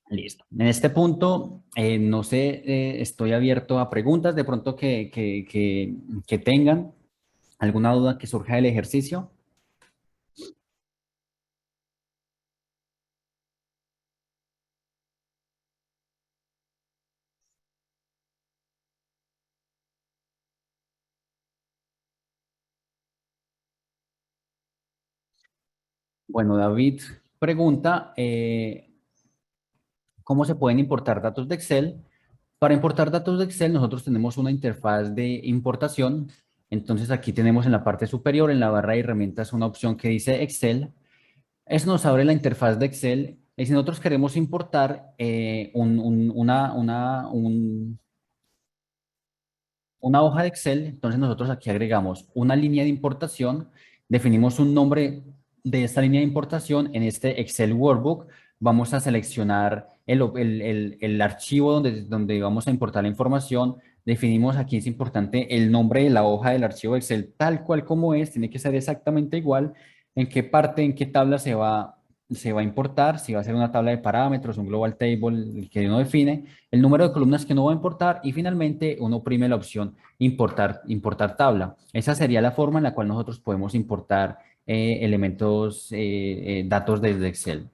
B: Listo. En este punto, no sé, estoy abierto a preguntas de pronto que tengan, alguna duda que surja del ejercicio. Bueno, David pregunta, ¿cómo se pueden importar datos de Excel? Para importar datos de Excel, nosotros tenemos una interfaz de importación. Entonces, aquí tenemos en la parte superior, en la barra de herramientas, una opción que dice Excel. Eso nos abre la interfaz de Excel. Y si nosotros queremos importar una hoja de Excel, entonces nosotros aquí agregamos una línea de importación, definimos un nombre de esta línea de importación. En este Excel Workbook vamos a seleccionar el archivo donde vamos a importar la información. Definimos, aquí es importante, el nombre de la hoja del archivo Excel tal cual como es, tiene que ser exactamente igual. En qué parte, en qué tabla se va a importar, si va a ser una tabla de parámetros, un global table, el que uno define, el número de columnas que uno va a importar y finalmente uno oprime la opción importar tabla. Esa sería la forma en la cual nosotros podemos importar elementos, datos desde Excel.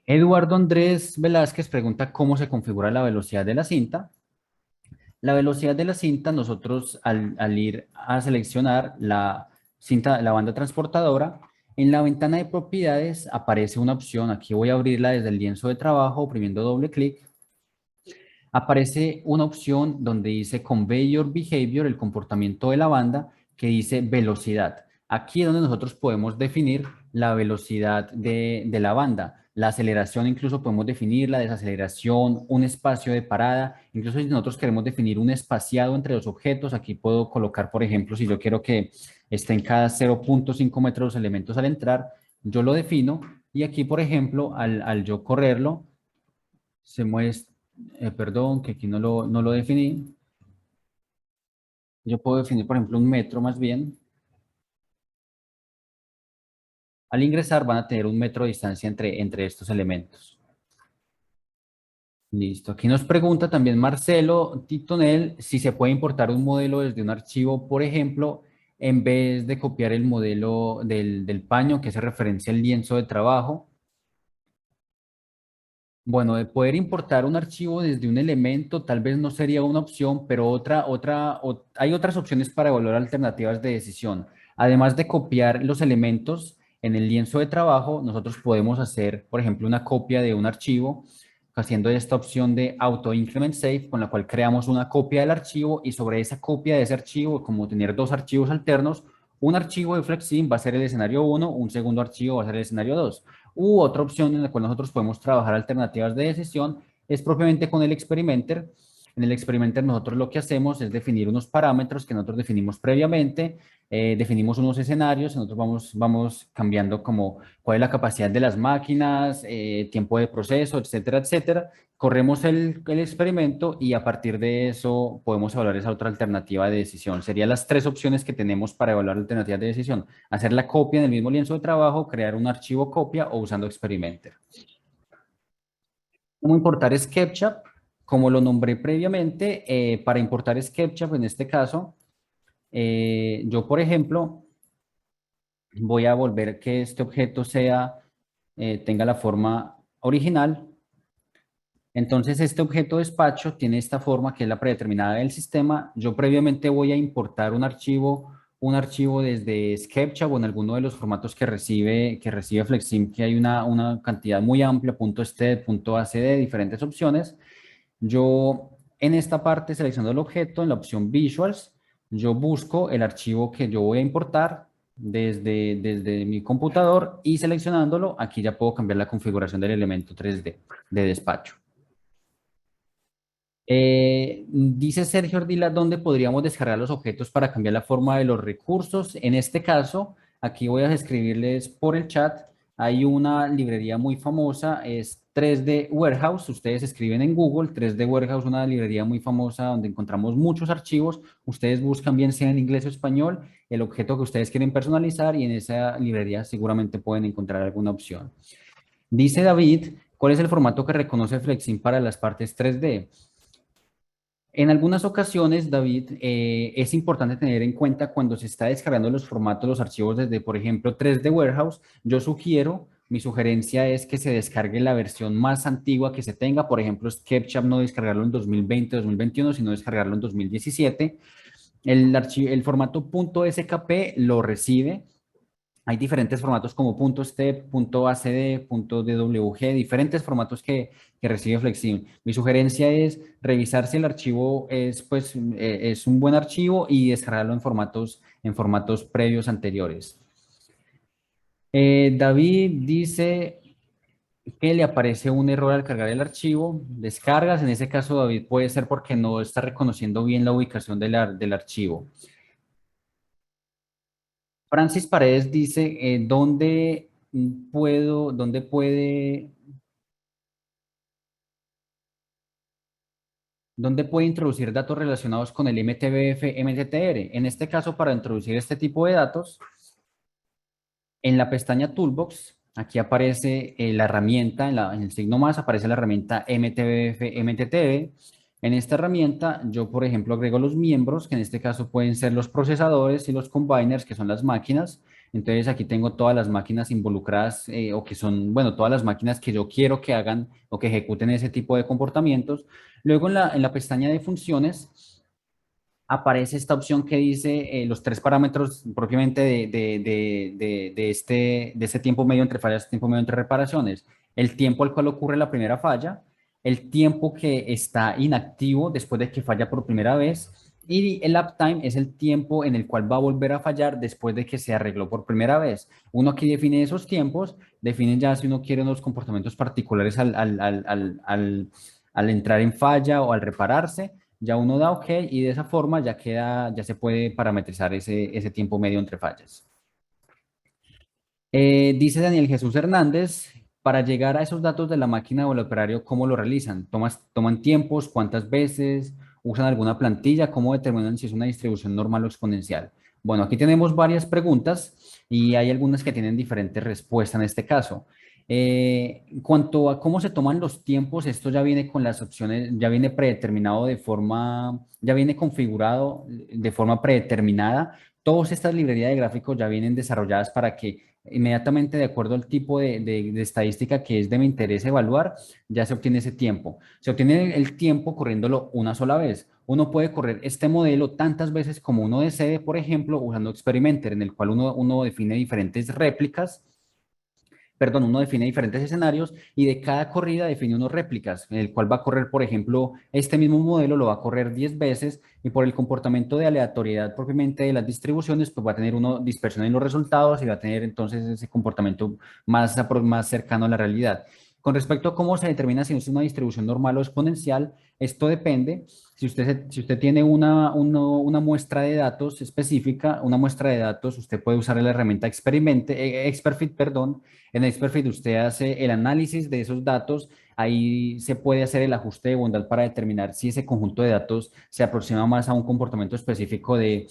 B: Eduardo Andrés Velázquez pregunta cómo se configura la velocidad de la cinta. La velocidad de la cinta, nosotros al ir a seleccionar la cinta, la banda transportadora, en la ventana de propiedades aparece una opción. Aquí voy a abrirla desde el lienzo de trabajo, oprimiendo doble clic. Aparece una opción donde dice Convey Your Behavior, el comportamiento de la banda, que dice velocidad. Aquí es donde nosotros podemos definir la velocidad de la banda. La aceleración incluso podemos definir, la desaceleración, un espacio de parada. Incluso si nosotros queremos definir un espaciado entre los objetos, aquí puedo colocar, por ejemplo, si yo quiero que estén cada 0.5 metros los elementos al entrar, yo lo defino y aquí, por ejemplo, al yo correrlo, se muestra, perdón, que aquí no lo definí. Yo puedo definir, por ejemplo, un metro más bien. Al ingresar van a tener un metro de distancia entre estos elementos. Listo. Aquí nos pregunta también Marcelo Titonel si se puede importar un modelo desde un archivo, por ejemplo, en vez de copiar el modelo del paño que se referencia al lienzo de trabajo. Bueno, de poder importar un archivo desde un elemento tal vez no sería una opción, pero hay otras opciones para evaluar alternativas de decisión. Además de copiar los elementos en el lienzo de trabajo, nosotros podemos hacer, por ejemplo, una copia de un archivo haciendo esta opción de Auto Increment Save, con la cual creamos una copia del archivo y sobre esa copia de ese archivo, como tener dos archivos alternos, un archivo de FlexSim va a ser el escenario 1, un segundo archivo va a ser el escenario 2. U otra opción en la cual nosotros podemos trabajar alternativas de decisión es propiamente con el Experimenter. En el Experimenter nosotros lo que hacemos es definir unos parámetros que nosotros definimos previamente, definimos unos escenarios, nosotros vamos cambiando como cuál es la capacidad de las máquinas, tiempo de proceso, etcétera, etcétera. Corremos el experimento y a partir de eso podemos evaluar esa otra alternativa de decisión. Serían las tres opciones que tenemos para evaluar alternativas de decisión: hacer la copia en el mismo lienzo de trabajo, crear un archivo copia o usando Experimenter. ¿Cómo importar SketchUp? Como lo nombré previamente, para importar SketchUp en este caso, yo por ejemplo voy a volver que este objeto tenga la forma original. Entonces, este objeto de despacho tiene esta forma que es la predeterminada del sistema. Yo previamente voy a importar un archivo desde SketchUp o en alguno de los formatos que recibe FlexSim, que hay una cantidad muy amplia, .stet, .acd, diferentes opciones. Yo en esta parte selecciono el objeto, en la opción Visuals, yo busco el archivo que yo voy a importar desde mi computador y seleccionándolo, aquí ya puedo cambiar la configuración del elemento 3D de despacho. Dice Sergio Ardila, ¿dónde podríamos descargar los objetos para cambiar la forma de los recursos? En este caso, aquí voy a escribirles por el chat. Hay una librería muy famosa, es 3D Warehouse. Ustedes escriben en Google 3D Warehouse, una librería muy famosa donde encontramos muchos archivos. Ustedes buscan bien sea en inglés o español el objeto que ustedes quieren personalizar y en esa librería seguramente pueden encontrar alguna opción. Dice David, ¿cuál es el formato que reconoce Flexim para las partes 3D? En algunas ocasiones, David, es importante tener en cuenta cuando se está descargando los formatos, los archivos desde, por ejemplo, 3D Warehouse. Mi sugerencia es que se descargue la versión más antigua que se tenga. Por ejemplo, SketchUp no descargarlo en 2020, 2021, sino descargarlo en 2017. El formato .skp lo recibe Hay diferentes formatos como .step, .acd, .dwg, diferentes formatos que recibe Flexim. Mi sugerencia es revisar si el archivo es, pues, es un buen archivo y descargarlo en formatos previos anteriores. David dice que le aparece un error al cargar el archivo. Descargas, en ese caso, David, puede ser porque no está reconociendo bien la ubicación del archivo. Francis Paredes dice, ¿dónde puede introducir datos relacionados con el MTBF, MTTR? En este caso, para introducir este tipo de datos, en la pestaña Toolbox, aquí aparece la herramienta, en el signo más aparece la herramienta MTBF, MTTR. En esta herramienta, yo, por ejemplo, agrego los miembros, que en este caso pueden ser los procesadores y los combiners, que son las máquinas. Entonces, aquí tengo todas las máquinas involucradas o que son, bueno, todas las máquinas que yo quiero que hagan o que ejecuten ese tipo de comportamientos. Luego, en la pestaña de funciones, aparece esta opción que dice los tres parámetros propiamente de este tiempo medio entre fallas, tiempo medio entre reparaciones. El tiempo al cual ocurre la primera falla, el tiempo que está inactivo después de que falla por primera vez y el uptime es el tiempo en el cual va a volver a fallar después de que se arregló por primera vez. Uno aquí define esos tiempos, define ya si uno quiere unos comportamientos particulares al entrar en falla o al repararse, ya uno da OK y de esa forma ya se puede parametrizar ese tiempo medio entre fallas. Dice Daniel Jesús Hernández, para llegar a esos datos de la máquina o el operario, ¿cómo lo realizan? ¿Toman tiempos? ¿Cuántas veces? ¿Usan alguna plantilla? ¿Cómo determinan si es una distribución normal o exponencial? Bueno, aquí tenemos varias preguntas y hay algunas que tienen diferentes respuestas en este caso. En cuanto a cómo se toman los tiempos, esto ya viene con las opciones, ya viene predeterminado ya viene configurado de forma predeterminada. Todas estas librerías de gráficos ya vienen desarrolladas para que inmediatamente de acuerdo al tipo de estadística que es de mi interés evaluar, ya se obtiene ese tiempo. Se obtiene el tiempo corriéndolo una sola vez. Uno puede correr este modelo tantas veces como uno desee, por ejemplo, usando Experimenter, en el cual uno define diferentes réplicas, perdón, uno define diferentes escenarios y de cada corrida define unos réplicas, en el cual va a correr, por ejemplo, este mismo modelo lo va a correr 10 veces y por el comportamiento de aleatoriedad propiamente de las distribuciones, pues va a tener uno dispersión en los resultados y va a tener entonces ese comportamiento más cercano a la realidad. Con respecto a cómo se determina si es una distribución normal o exponencial, esto depende. Si usted tiene una muestra de datos específica, una muestra de datos, usted puede usar la herramienta Expertfit, perdón. En Expertfit usted hace el análisis de esos datos, ahí se puede hacer el ajuste de bondad para determinar si ese conjunto de datos se aproxima más a un comportamiento específico de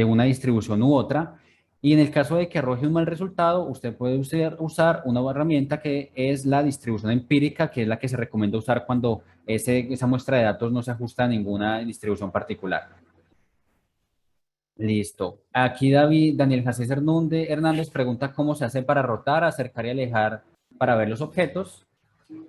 B: una distribución u otra. Y en el caso de que arroje un mal resultado, usted puede usar una herramienta que es la distribución empírica, que es la que se recomienda usar cuando esa muestra de datos no se ajusta a ninguna distribución particular. Listo. Aquí Daniel José Hernández pregunta cómo se hace para rotar, acercar y alejar para ver los objetos.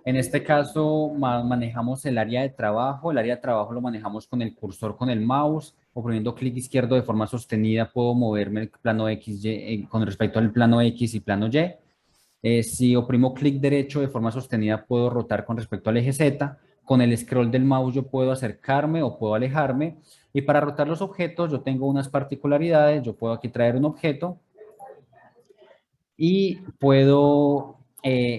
B: En este caso manejamos el área de trabajo. El área de trabajo lo manejamos con el cursor, con el mouse. Oprimiendo clic izquierdo de forma sostenida puedo moverme el plano X, con respecto al plano X y plano Y. Si oprimo clic derecho de forma sostenida puedo rotar con respecto al eje Z. Con el scroll del mouse yo puedo acercarme o puedo alejarme. Y para rotar los objetos yo tengo unas particularidades. Yo puedo aquí traer un objeto y puedo,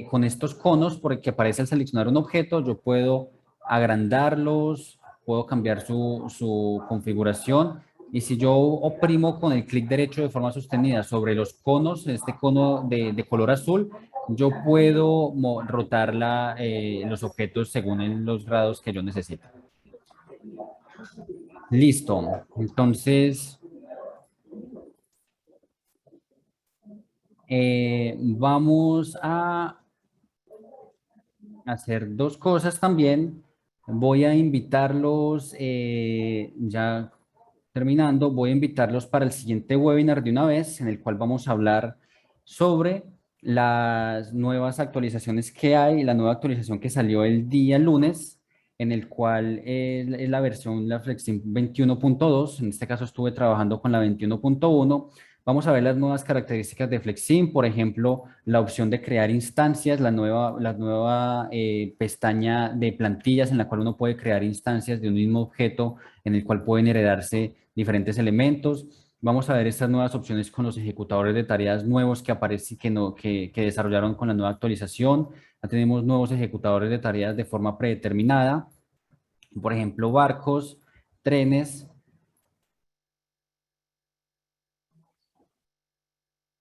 B: con estos conos, porque aparece al seleccionar un objeto, yo puedo agrandarlos, puedo cambiar su configuración. Y si yo oprimo con el clic derecho de forma sostenida sobre los conos, este cono de color azul, yo puedo rotar los objetos según los grados que yo necesito. Listo. Entonces, vamos a hacer dos cosas también. Voy a invitarlos, ya terminando, voy a invitarlos para el siguiente webinar de una vez, en el cual vamos a hablar sobre las nuevas actualizaciones que hay, la nueva actualización que salió el día lunes, en el cual es la versión, la Flexim 21.2. En este caso estuve trabajando con la 21.1, Vamos a ver las nuevas características de Flexim, por ejemplo, la opción de crear instancias, la nueva pestaña de plantillas en la cual uno puede crear instancias de un mismo objeto en el cual pueden heredarse diferentes elementos. Vamos a ver estas nuevas opciones con los ejecutadores de tareas nuevos que aparecen, que desarrollaron con la nueva actualización. Ya tenemos nuevos ejecutadores de tareas de forma predeterminada, por ejemplo, barcos, trenes.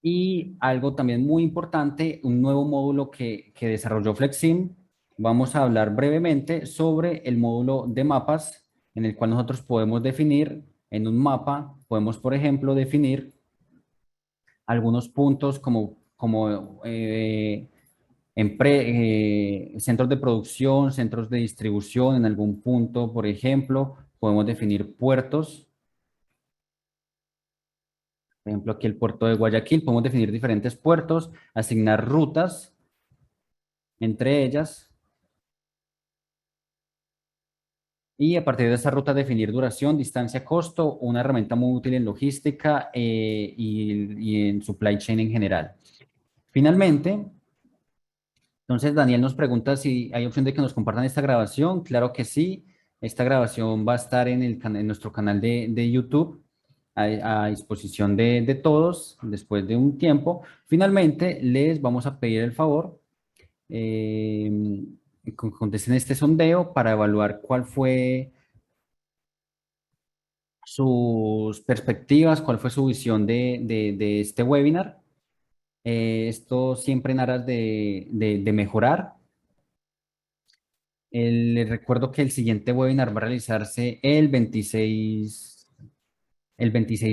B: Y algo también muy importante, un nuevo módulo que desarrolló Flexim. Vamos a hablar brevemente sobre el módulo de mapas, en el cual nosotros podemos definir en un mapa, podemos, por ejemplo, definir algunos puntos como centros de producción, centros de distribución en algún punto, por ejemplo, podemos definir puertos. Por ejemplo, aquí el puerto de Guayaquil, podemos definir diferentes puertos, asignar rutas entre ellas y a partir de esa ruta definir duración, distancia, costo, una herramienta muy útil en logística y en supply chain en general. Finalmente, entonces Daniel nos pregunta si hay opción de que nos compartan esta grabación. Claro que sí, esta grabación va a estar en nuestro canal de YouTube a disposición de todos después de un tiempo. Finalmente, les vamos a pedir el favor eh, contesten este sondeo para evaluar cuál fue sus perspectivas, cuál fue su visión de este webinar. Esto siempre en aras de mejorar. Les recuerdo que el siguiente webinar va a realizarse el 26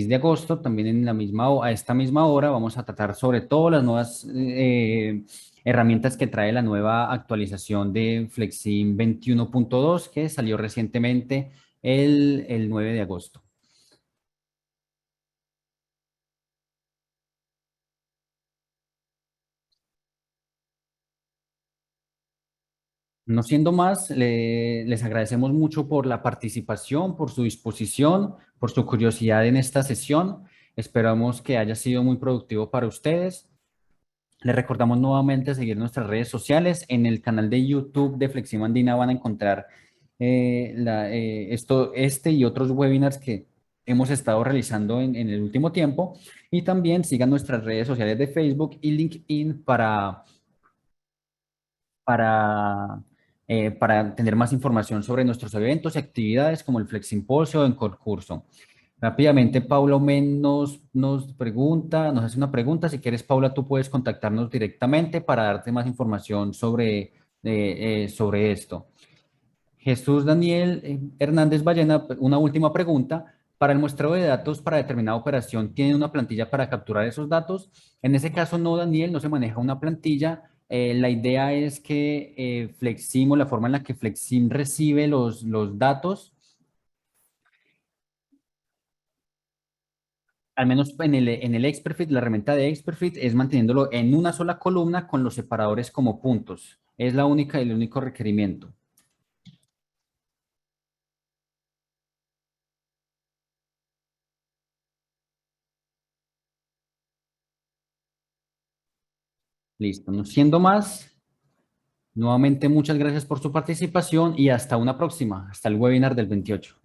B: de agosto, también a esta misma hora. Vamos a tratar sobre todo las nuevas herramientas que trae la nueva actualización de Flexim 21.2 que salió recientemente el 9 de agosto. No siendo más, les agradecemos mucho por la participación, por su disposición, por su curiosidad en esta sesión. Esperamos que haya sido muy productivo para ustedes. Les recordamos nuevamente seguir nuestras redes sociales. En el canal de YouTube de Flexim Andina van a encontrar este y otros webinars que hemos estado realizando en el último tiempo. Y también sigan nuestras redes sociales de Facebook y LinkedIn para tener más información sobre nuestros eventos y actividades como el Fleximposio o en concurso. Rápidamente, Paula Omen nos hace una pregunta. Si quieres, Paula, tú puedes contactarnos directamente para darte más información sobre esto. Jesús Daniel Hernández Ballena, una última pregunta. Para el muestreo de datos para determinada operación, ¿tienen una plantilla para capturar esos datos? En ese caso, no, Daniel, no se maneja una plantilla. La idea es que Flexim o la forma en la que Flexim recibe los datos, al menos en el Expertfit, la herramienta de Expertfit es manteniéndolo en una sola columna con los separadores como puntos. Es el único requerimiento. Listo. No siendo más, nuevamente muchas gracias por su participación y hasta una próxima, hasta el webinar del 28.